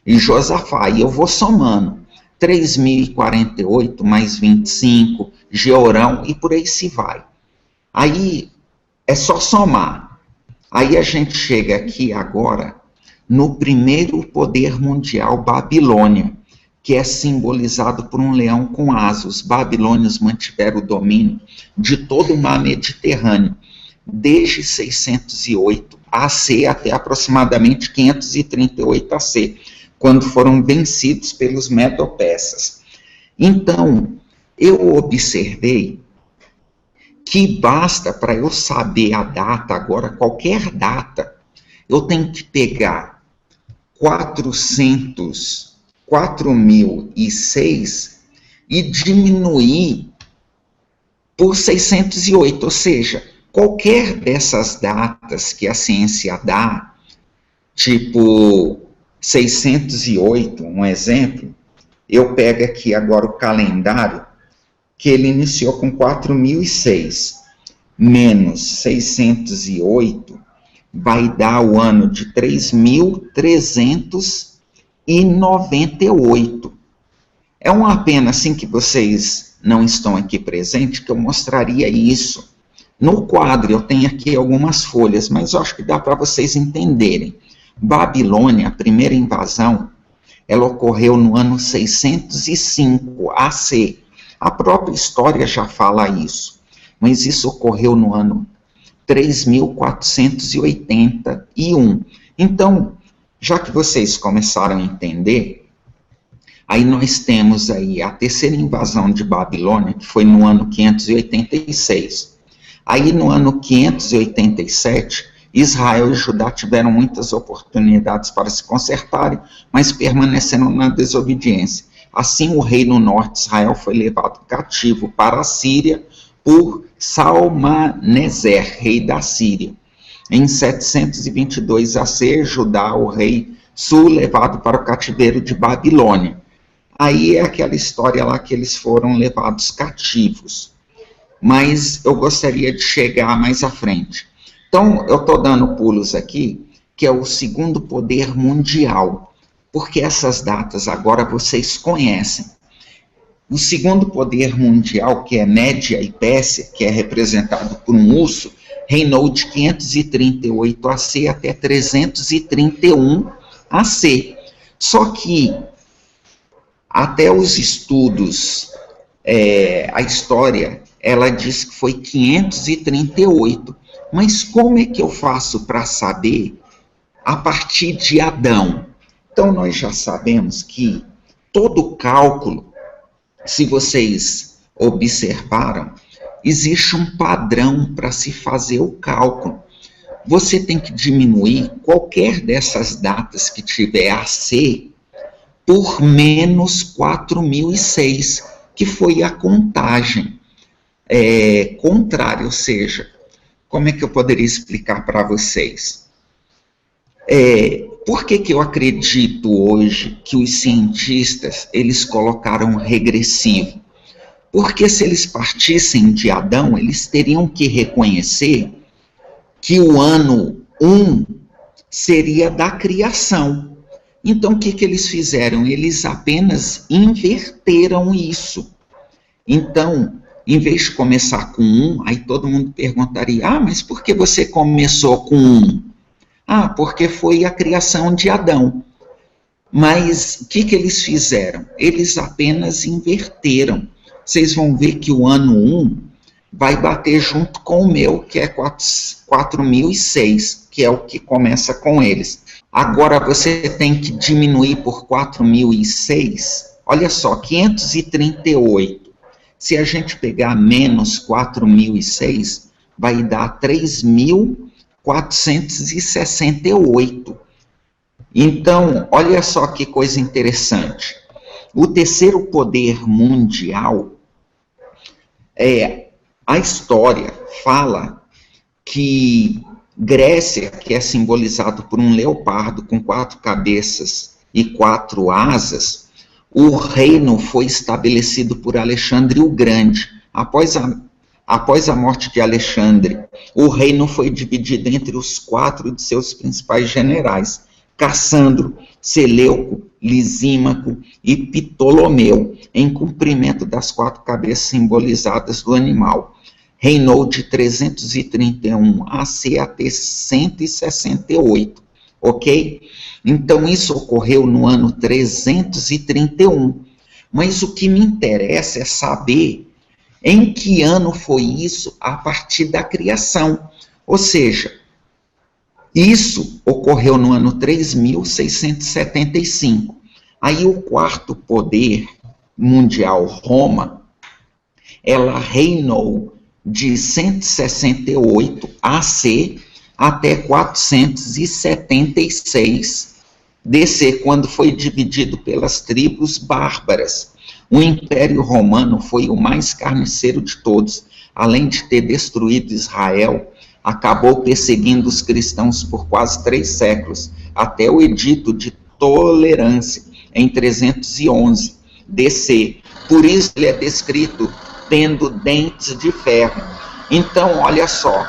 e Josafá. E eu vou somando, 3.048 mais 25, Jeorão, e por aí se vai. Aí é só somar. Aí a gente chega aqui agora no primeiro poder mundial, Babilônia, que é simbolizado por um leão com asas. Os babilônios mantiveram o domínio de todo o mar Mediterrâneo, desde 608 AC até aproximadamente 538 AC, quando foram vencidos pelos medo-persas. Então, eu observei que basta para eu saber a data agora, qualquer data, eu tenho que pegar 4.006 e diminuir por 608, ou seja, qualquer dessas datas que a ciência dá, tipo 608, um exemplo, eu pego aqui agora o calendário, que ele iniciou com 4.006, menos 608, vai dar o ano de 3.398. É uma pena, assim, que vocês não estão aqui presentes, que eu mostraria isso No quadro, eu tenho aqui algumas folhas, mas eu acho que dá para vocês entenderem. Babilônia, a primeira invasão, ela ocorreu no ano 605 AC. A própria história já fala isso, mas isso ocorreu no ano 3481. Então, já que vocês começaram a entender, aí nós temos aí a terceira invasão de Babilônia, que foi no ano 586. Aí no ano 587, Israel e Judá tiveram muitas oportunidades para se consertarem, mas permaneceram na desobediência. Assim, o reino norte de Israel foi levado cativo para a Síria por Salmaneser, rei da Síria. Em 722 AC, Judá, o rei sul, levado para o cativeiro de Babilônia. Aí é aquela história lá que eles foram levados cativos. Mas eu gostaria de chegar mais à frente. Então, eu estou dando pulos aqui, que é o segundo poder mundial, porque essas datas agora vocês conhecem. O segundo poder mundial, que é Média e Pérsia, que é representado por um urso, reinou de 538 AC até 331 AC. Só que até os estudos, a história, ela diz que foi 538. Mas como é que eu faço para saber a partir de Adão? Então, nós já sabemos que todo cálculo, se vocês observaram, existe um padrão para se fazer o cálculo. Você tem que diminuir qualquer dessas datas que tiver AC por menos 4006, que foi a contagem contrária, ou seja, como é que eu poderia explicar para vocês? Por que eu acredito hoje que os cientistas, eles colocaram regressivo? Porque se eles partissem de Adão, eles teriam que reconhecer que o ano 1 seria da criação. Então, o que eles fizeram? Eles apenas inverteram isso. Então, em vez de começar com 1, aí todo mundo perguntaria, mas por que você começou com 1? Porque foi a criação de Adão. Mas o que eles fizeram? Eles apenas inverteram. Vocês vão ver que o ano 1 vai bater junto com o meu, que é 4006, que é o que começa com eles. Agora você tem que diminuir por 4006, olha só, 538. Se a gente pegar menos 4006, vai dar 3.468. Então, olha só que coisa interessante. O terceiro poder mundial, a história fala que Grécia, que é simbolizado por um leopardo com 4 cabeças e 4 asas, o reino foi estabelecido por Alexandre o Grande. Após a morte de Alexandre, o reino foi dividido entre os 4 de seus principais generais, Cassandro, Seleuco, Lisímaco e Ptolomeu, em cumprimento das 4 cabeças simbolizadas do animal. Reinou de 331 AC até 168, ok? Então, isso ocorreu no ano 331. Mas o que me interessa é saber em que ano foi isso a partir da criação. Ou seja, isso ocorreu no ano 3675. Aí o quarto poder mundial, Roma, ela reinou de 168 AC até 476 DC, quando foi dividido pelas tribos bárbaras. O Império Romano foi o mais carniceiro de todos. Além de ter destruído Israel, acabou perseguindo os cristãos por quase 3 séculos, até o Edito de Tolerância, em 311 DC. Por isso ele é descrito tendo dentes de ferro. Então, olha só,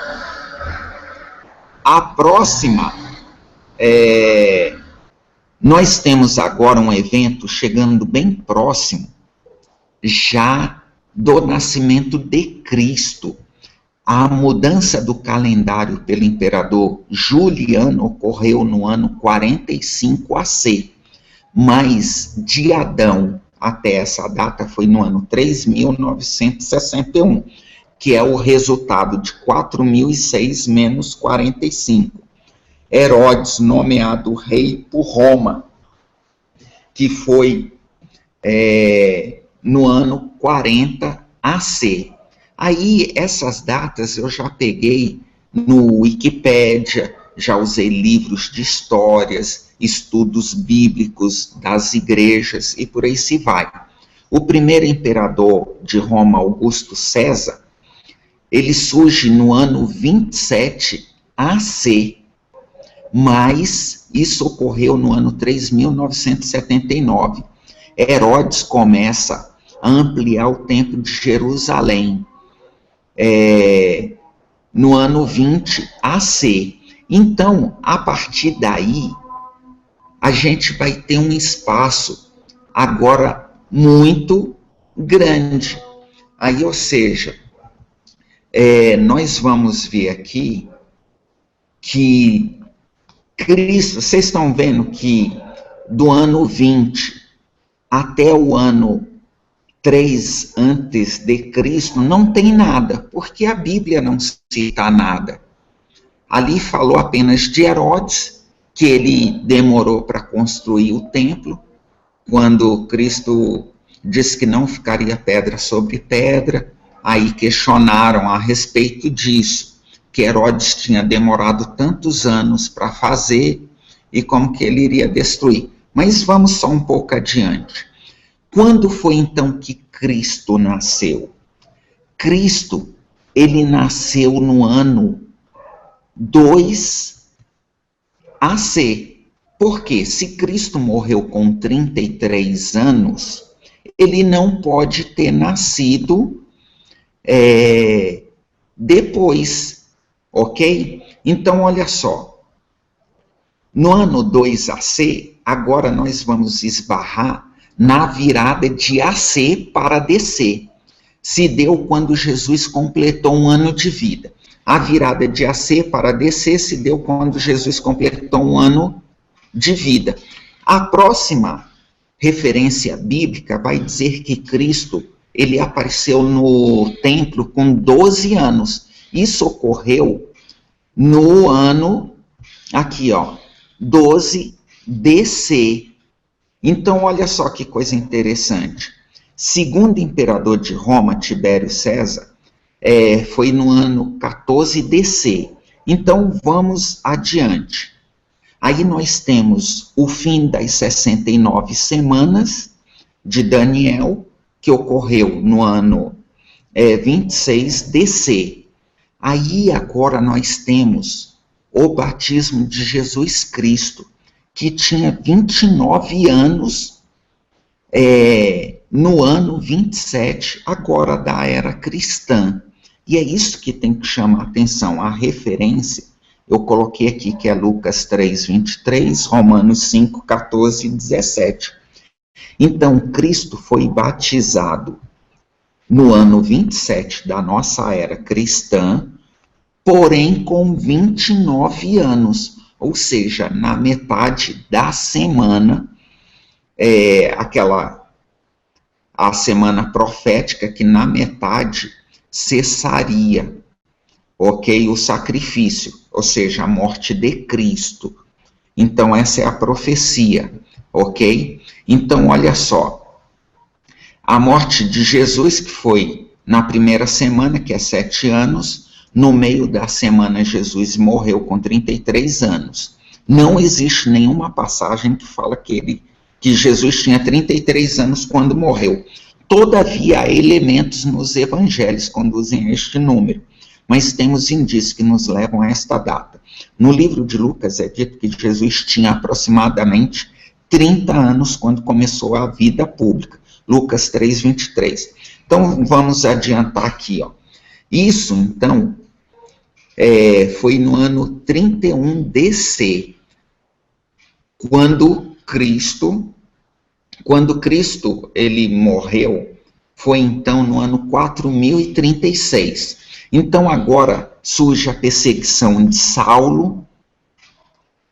a próxima, nós temos agora um evento chegando bem próximo, já do nascimento de Cristo. A mudança do calendário pelo imperador Juliano ocorreu no ano 45 AC, mas de Adão até essa data foi no ano 3.961, que é o resultado de 4.006 menos 45. Herodes, nomeado rei por Roma, que foi no ano 40 AC. Aí, essas datas eu já peguei no Wikipédia, já usei livros de histórias, estudos bíblicos das igrejas e por aí se vai. O primeiro imperador de Roma, Augusto César, ele surge no ano 27 AC, mas isso ocorreu no ano 3.979. Herodes começa a ampliar o templo de Jerusalém no ano 20 AC. Então, a partir daí, a gente vai ter um espaço agora muito grande. Aí, ou seja, nós vamos ver aqui que Cristo, vocês estão vendo que do ano 20 até o ano 3 antes de Cristo não tem nada, porque a Bíblia não cita nada. Ali falou apenas de Herodes, que ele demorou para construir o templo, quando Cristo disse que não ficaria pedra sobre pedra, aí questionaram a respeito disso, que Herodes tinha demorado tantos anos para fazer e como que ele iria destruir. Mas vamos só um pouco adiante. Quando foi então que Cristo nasceu? Cristo, ele nasceu no ano 2 AC. Por quê? Se Cristo morreu com 33 anos, ele não pode ter nascido depois, ok? Então, olha só. No ano 2 AC, agora nós vamos esbarrar na virada de AC para DC. Se deu quando Jesus completou um ano de vida. A virada de AC para DC se deu quando Jesus completou um ano de vida. A próxima referência bíblica vai dizer que Cristo, ele apareceu no templo com 12 anos. Isso ocorreu no ano, aqui ó, 12 DC. Então, olha só que coisa interessante. Segundo imperador de Roma, Tibério César, foi no ano 14 DC. Então, vamos adiante. Aí nós temos o fim das 69 semanas de Daniel, que ocorreu no ano 26 DC. Aí agora nós temos o batismo de Jesus Cristo, que tinha 29 anos no ano 27, agora da era cristã. E é isso que tem que chamar a atenção, a referência. Eu coloquei aqui que é Lucas 3, 23, Romanos 5, 14 e 17. Então, Cristo foi batizado no ano 27 da nossa era cristã, porém com 29 anos. Ou seja, na metade da semana, a semana profética, que na metade cessaria, ok, o sacrifício, ou seja, a morte de Cristo. Então, essa é a profecia, ok? Então, olha só, a morte de Jesus, que foi na primeira semana, que é 7 anos, no meio da semana, Jesus morreu com 33 anos. Não existe nenhuma passagem que fala que Jesus tinha 33 anos quando morreu. Todavia, há elementos nos evangelhos que conduzem a este número, mas temos indícios que nos levam a esta data. No livro de Lucas é dito que Jesus tinha aproximadamente 30 anos quando começou a vida pública. Lucas 3, 23. Então, vamos adiantar aqui, ó. Isso, então, foi no ano 31 DC, quando Cristo ele morreu, foi então no ano 4036. Então agora surge a perseguição de Saulo,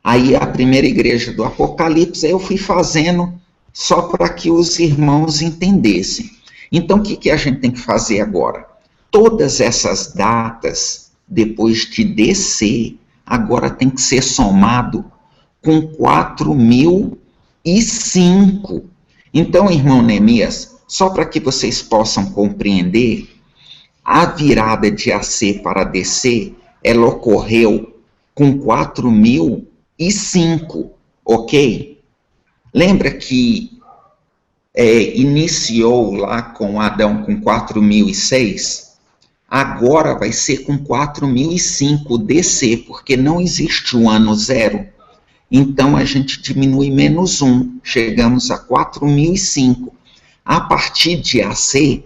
aí a primeira igreja do Apocalipse, aí eu fui fazendo só para que os irmãos entendessem. Então o que a gente tem que fazer agora? Todas essas datas, depois de descer, agora tem que ser somado com 4005. Então, irmão Neemias, só para que vocês possam compreender, a virada de AC para DC, ela ocorreu com 4005, ok? Lembra que iniciou lá com Adão com 4006? Agora vai ser com 4005 DC, porque não existe o ano zero. Então, a gente diminui menos 1, chegamos a 4005. A partir de AC,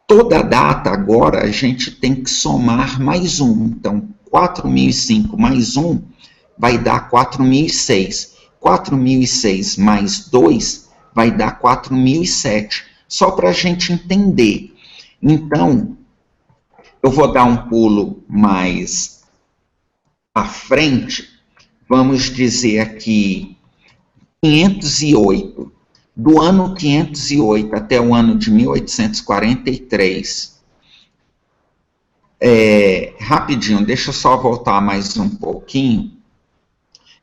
toda data agora a gente tem que somar mais 1. Então, 4005 mais 1 vai dar 4006. 4006 mais 2 vai dar 4007. Só para a gente entender. Então, eu vou dar um pulo mais à frente. Vamos dizer aqui, 508. Do ano 508 até o ano de 1843. Rapidinho, deixa eu só voltar mais um pouquinho.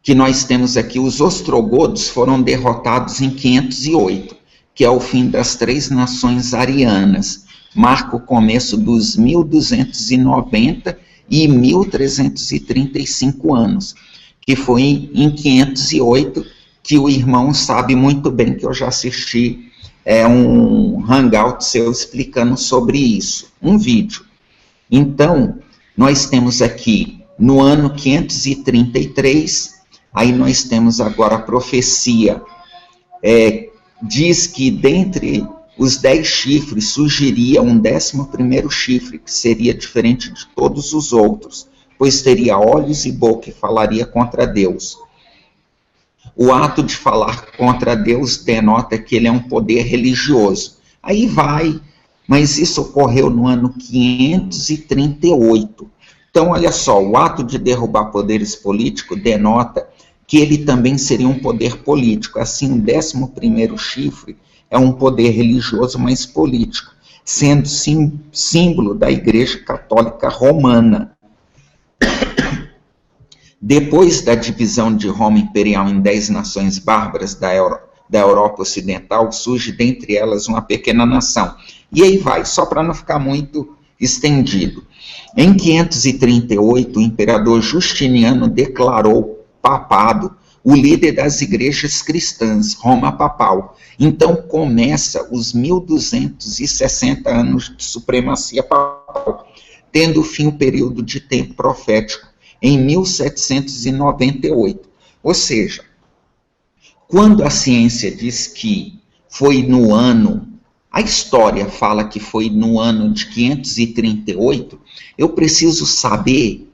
Que nós temos aqui, os ostrogodos foram derrotados em 508, que é o fim das 3 nações arianas. Marca o começo dos 1290 e 1335 anos. Que foi em 508, que o irmão sabe muito bem, que eu já assisti um hangout seu explicando sobre isso, um vídeo. Então, nós temos aqui, no ano 533, aí nós temos agora a profecia, diz que dentre os 10 chifres surgiria um 11º chifre, que seria diferente de todos os outros, pois teria olhos e boca e falaria contra Deus. O ato de falar contra Deus denota que ele é um poder religioso. Aí vai, mas isso ocorreu no ano 538. Então, olha só, o ato de derrubar poderes políticos denota que ele também seria um poder político. Assim, o 11º chifre é um poder religioso, mas político, sendo símbolo da Igreja Católica Romana. Depois da divisão de Roma Imperial em 10 nações bárbaras da Europa Ocidental, surge dentre elas uma pequena nação. E aí vai, só para não ficar muito estendido. Em 538, o imperador Justiniano declarou papado o líder das igrejas cristãs, Roma Papal. Então começa os 1260 anos de supremacia papal, tendo fim o período de tempo profético, em 1798. Ou seja, quando a ciência diz que foi no ano, a história fala que foi no ano de 538, eu preciso saber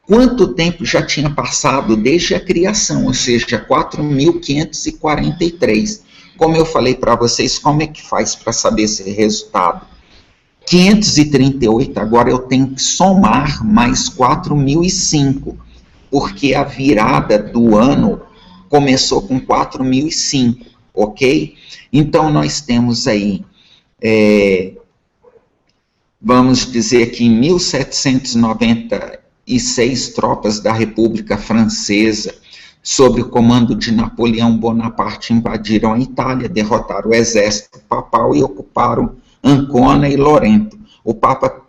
quanto tempo já tinha passado desde a criação, ou seja, 4543. Como eu falei para vocês, como é que faz para saber esse resultado? 538, agora eu tenho que somar mais 4005, porque a virada do ano começou com 4005, ok? Então, nós temos aí, vamos dizer que em 1796, tropas da República Francesa, sob o comando de Napoleão Bonaparte, invadiram a Itália, derrotaram o exército papal e ocuparam Ancona e Lorento. O Papa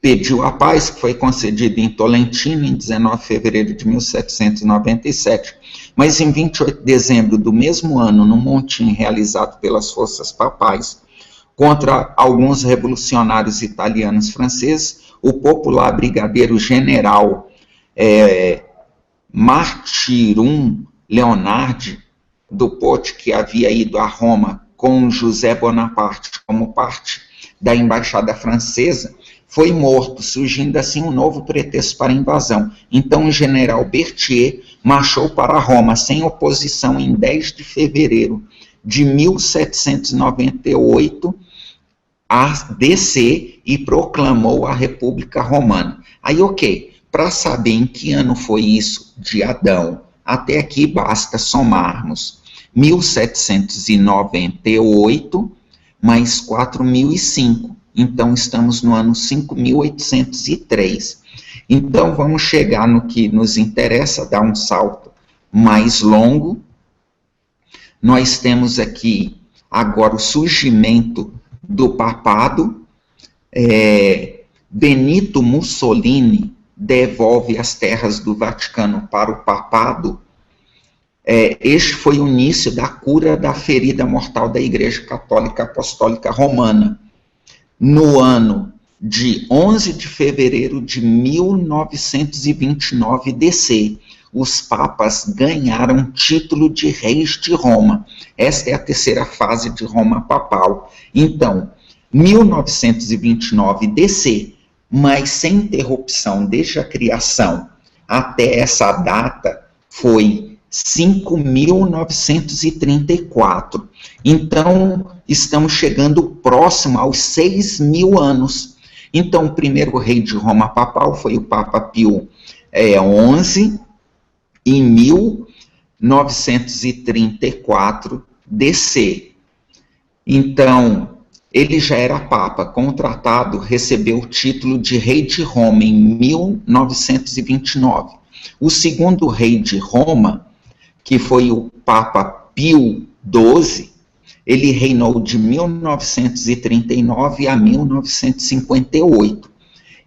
pediu a paz, que foi concedida em Tolentino, em 19 de fevereiro de 1797. Mas em 28 de dezembro do mesmo ano, num motim realizado pelas forças papais contra alguns revolucionários italianos franceses, o popular brigadeiro general Martyrum Leonardi do Pote, que havia ido a Roma com José Bonaparte como parte da embaixada francesa, foi morto, surgindo assim um novo pretexto para a invasão. Então o general Berthier marchou para Roma sem oposição em 10 de fevereiro de 1798, a descer e proclamou a República Romana. Aí, ok, para saber em que ano foi isso de Adão, até aqui basta somarmos 1798 mais 4005. Então, estamos no ano 5803. Então, vamos chegar no que nos interessa, dar um salto mais longo. Nós temos aqui agora o surgimento do papado. Benito Mussolini devolve as terras do Vaticano para o papado. Este foi o início da cura da ferida mortal da Igreja Católica Apostólica Romana. No ano de 11 de fevereiro de 1929 DC, os papas ganharam título de reis de Roma. Esta é a terceira fase de Roma papal. Então, 1929 DC, mas sem interrupção desde a criação até essa data, foi 5.934. Então, estamos chegando próximo aos 6.000 anos. Então, o primeiro rei de Roma papal foi o Papa Pio XI, em 1934 DC. Então, ele já era papa, contratado, recebeu o título de rei de Roma em 1929. O segundo rei de Roma, que foi o Papa Pio XII, ele reinou de 1939 a 1958.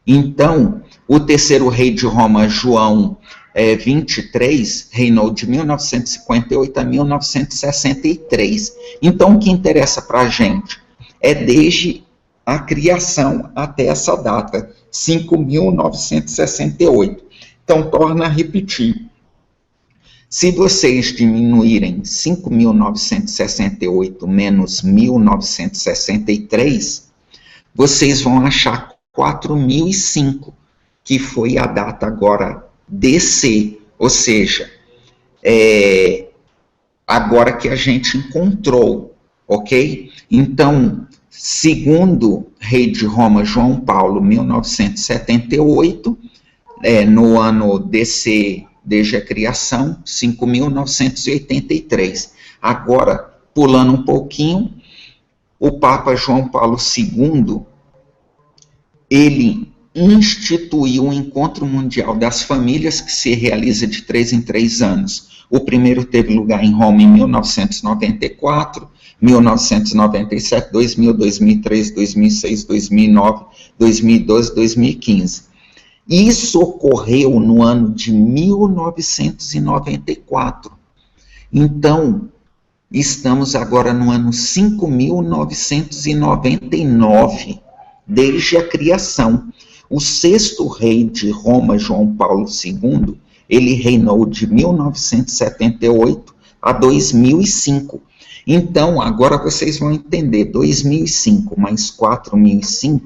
Então, o terceiro rei de Roma, João 23, reinou de 1958 a 1963. Então, o que interessa para a gente é desde a criação até essa data, 5.968. Então, torna a repetir. Se vocês diminuírem 5.968 menos 1963, vocês vão achar 4.005, que foi a data agora DC, ou seja, agora que a gente encontrou, ok? Então, segundo rei de Roma, João Paulo, 1978, no ano DC, desde a criação, 5.983. Agora, pulando um pouquinho, o Papa João Paulo II, ele instituiu o Encontro Mundial das Famílias, que se realiza de 3 em 3 anos. O primeiro teve lugar em Roma em 1994, 1997, 2000, 2003, 2006, 2009, 2012, 2015. Isso ocorreu no ano de 1994. Então, estamos agora no ano 5.999, desde a criação. O sexto rei de Roma, João Paulo II, ele reinou de 1978 a 2005. Então, agora vocês vão entender, 2005 mais 4.005,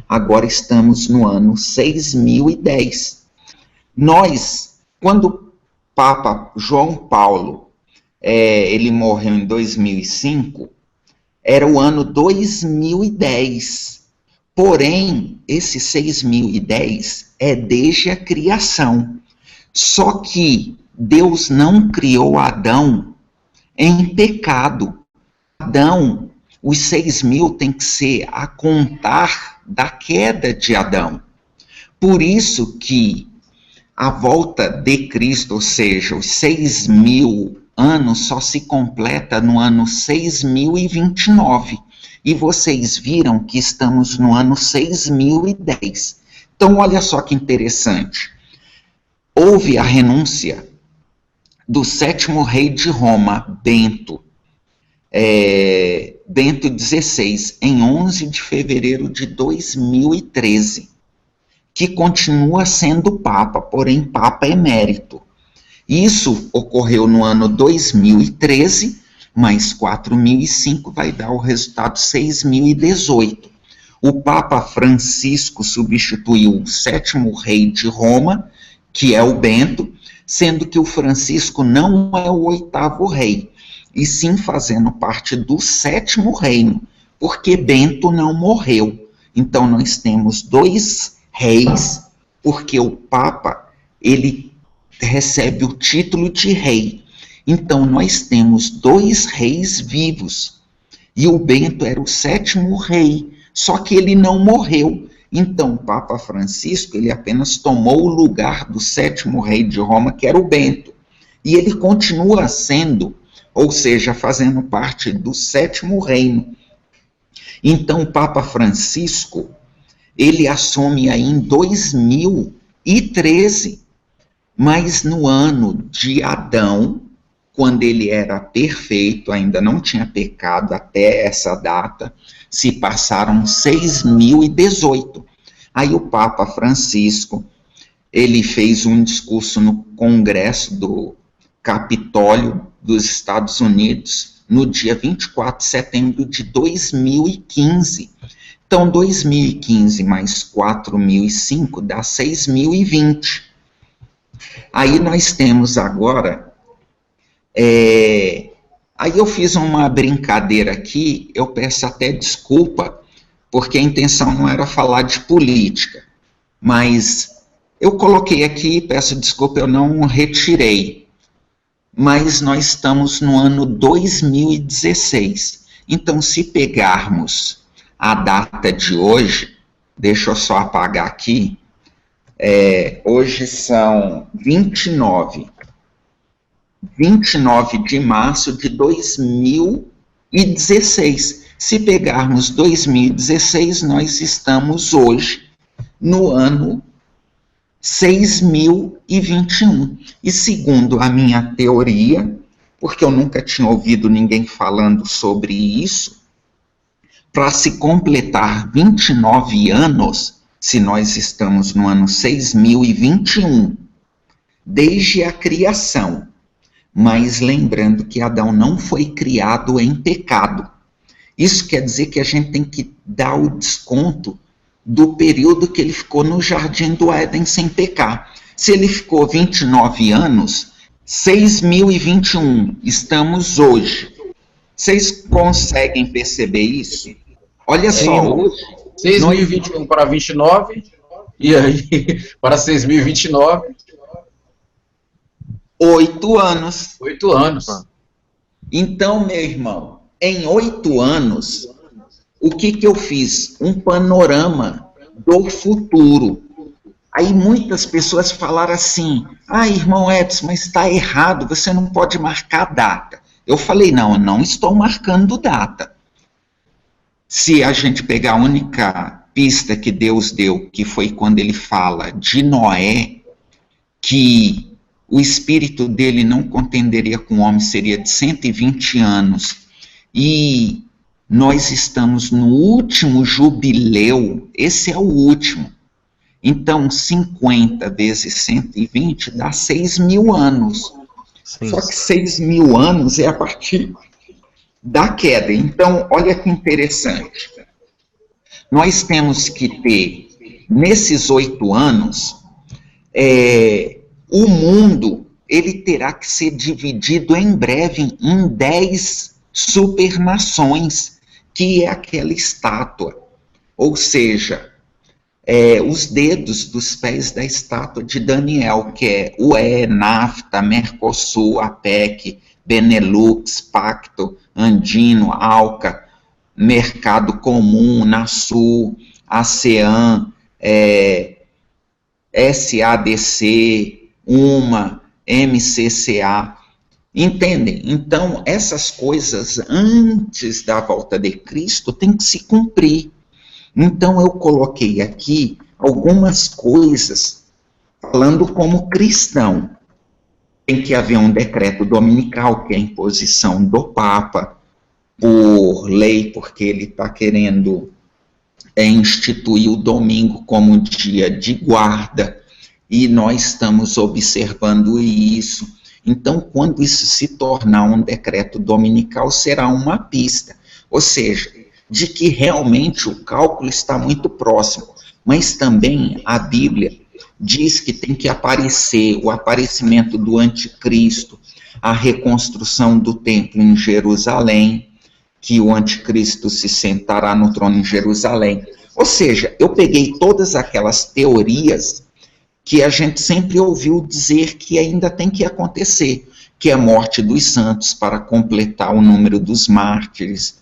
agora estamos no ano 6.010. Nós, quando o Papa João Paulo, ele morreu em 2005, era o ano 2010. Porém, esse 6.010 é desde a criação. Só que Deus não criou Adão em pecado. Adão, os 6.000 tem que ser a contar da queda de Adão. Por isso que a volta de Cristo, ou seja, os 6.000 anos, só se completa no ano 6.029. E vocês viram que estamos no ano 6.010. Então, olha só que interessante. Houve a renúncia do sétimo rei de Roma, Bento XVI, em 11 de fevereiro de 2013, que continua sendo Papa, porém Papa emérito. Isso ocorreu no ano 2013, mais 4.005 vai dar o resultado 6.018. O Papa Francisco substituiu o sétimo rei de Roma, que é o Bento, sendo que o Francisco não é o oitavo rei, e sim fazendo parte do sétimo reino, porque Bento não morreu. Então nós temos 2 reis, porque o Papa, ele recebe o título de rei. Então nós temos 2 reis vivos. E o Bento era o 7º rei, só que ele não morreu. Então o Papa Francisco, ele apenas tomou o lugar do 7º rei de Roma, que era o Bento. E ele continua sendo, ou seja, fazendo parte do 7º reino. Então o Papa Francisco, ele assume aí em 2013, mas no ano de Adão, quando ele era perfeito, ainda não tinha pecado até essa data, se passaram 6.018. Aí o Papa Francisco, ele fez um discurso no Congresso do Capitólio dos Estados Unidos, no dia 24 de setembro de 2015. Então, 2015 mais 4.005 dá 6.020. Aí nós temos agora... Aí eu fiz uma brincadeira aqui, eu peço até desculpa, porque a intenção não era falar de política, mas eu coloquei aqui, peço desculpa, eu não retirei, mas nós estamos no ano 2016, então se pegarmos a data de hoje, deixa eu só apagar aqui, hoje são 29 de março de 2016. Se pegarmos 2016, nós estamos hoje no ano 6.021. E segundo a minha teoria, porque eu nunca tinha ouvido ninguém falando sobre isso, para se completar 29 anos, se nós estamos no ano 6.021, desde a criação, mas lembrando que Adão não foi criado em pecado. Isso quer dizer que a gente tem que dar o desconto do período que ele ficou no Jardim do Éden sem pecar. Se ele ficou 29 anos, 6.021, estamos hoje. Vocês conseguem perceber isso? Olha só, hoje... 6.021 para 29, e aí para 6.029... 8 anos. 8 anos. Então, meu irmão, em 8 anos, o que eu fiz? Um panorama do futuro. Aí muitas pessoas falaram assim, irmão Edson, mas está errado, você não pode marcar data. Eu falei, não, eu não estou marcando data. Se a gente pegar a única pista que Deus deu, que foi quando ele fala de Noé, que o espírito dele não contenderia com o homem, seria de 120 anos, e nós estamos no último jubileu, esse é o último. Então, 50 vezes 120 dá 6.000 anos. Sim. Só que 6.000 anos é a partir da queda. Então, olha que interessante. Nós temos que ter, nesses 8 anos, o mundo, ele terá que ser dividido em breve em 10 supernações, que é aquela estátua. Ou seja, os dedos dos pés da estátua de Daniel, que é UE, NAFTA, Mercosul, APEC, Benelux, Pacto, Andino, ALCA, Mercado Comum, NASUL, ASEAN, SADC, UMA, MCCA, entendem? Então, essas coisas antes da volta de Cristo tem que se cumprir. Então, eu coloquei aqui algumas coisas falando como cristão. Tem que haver um decreto dominical, que é a imposição do Papa, por lei, porque ele está querendo instituir o domingo como dia de guarda, e nós estamos observando isso. Então, quando isso se tornar um decreto dominical, será uma pista, ou seja, de que realmente o cálculo está muito próximo, mas também a Bíblia diz que tem que aparecer o aparecimento do anticristo, a reconstrução do templo em Jerusalém, que o anticristo se sentará no trono em Jerusalém. Ou seja, eu peguei todas aquelas teorias que a gente sempre ouviu dizer que ainda tem que acontecer, que é a morte dos santos para completar o número dos mártires,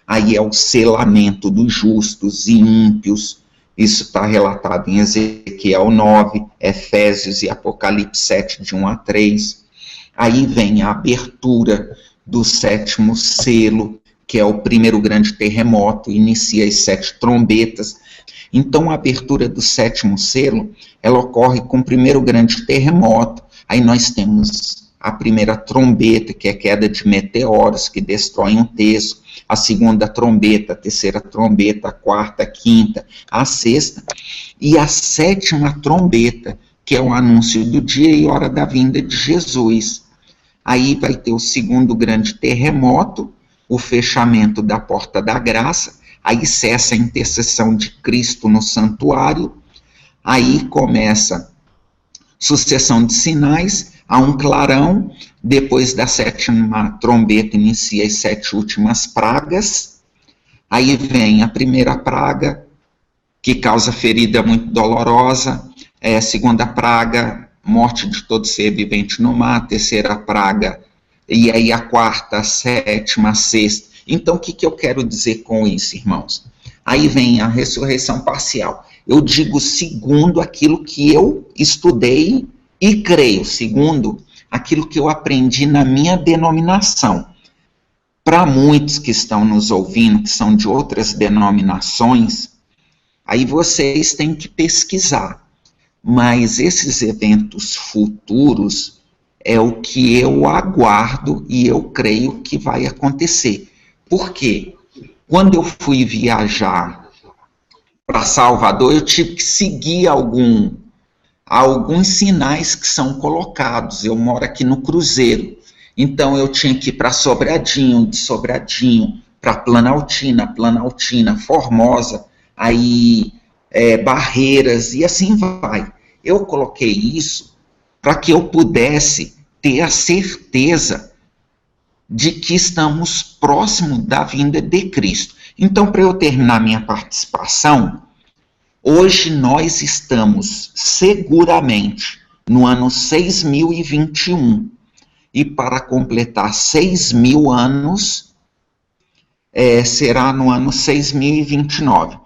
aí é o selamento dos justos e ímpios, isso está relatado em Ezequiel 9, Efésios e Apocalipse 7, de 1 a 3, aí vem a abertura do 7º selo, que é o primeiro grande terremoto, inicia as 7 trombetas. Então, a abertura do 7º selo, ela ocorre com o primeiro grande terremoto. Aí nós temos a primeira trombeta, que é a queda de meteoros, que destroem um terço. A segunda trombeta, a terceira trombeta, a quarta, a quinta, a sexta. E a 7ª trombeta, que é o anúncio do dia e hora da vinda de Jesus. Aí vai ter o segundo grande terremoto, o fechamento da porta da graça, aí cessa a intercessão de Cristo no santuário, aí começa sucessão de sinais, há um clarão, depois da 7ª trombeta inicia as 7 últimas pragas, aí vem a primeira praga, que causa ferida muito dolorosa, a segunda praga, morte de todo ser vivente no mar, a terceira praga, e aí a quarta, a 7ª, a 6ª. Então, o que eu quero dizer com isso, irmãos? Aí vem a ressurreição parcial. Eu digo segundo aquilo que eu estudei e creio, segundo aquilo que eu aprendi na minha denominação. Para muitos que estão nos ouvindo, que são de outras denominações, aí vocês têm que pesquisar. Mas esses eventos futuros é o que eu aguardo e eu creio que vai acontecer. Por quê? Quando eu fui viajar para Salvador, eu tive que seguir alguns sinais que são colocados. Eu moro aqui no Cruzeiro, então eu tinha que ir para Sobradinho, de Sobradinho para Planaltina, Formosa, aí Barreiras, e assim vai. Eu coloquei isso para que eu pudesse ter a certeza de que estamos próximo da vinda de Cristo. Então, para eu terminar minha participação, hoje nós estamos seguramente no ano 6021, e para completar 6.000 anos, será no ano 6029.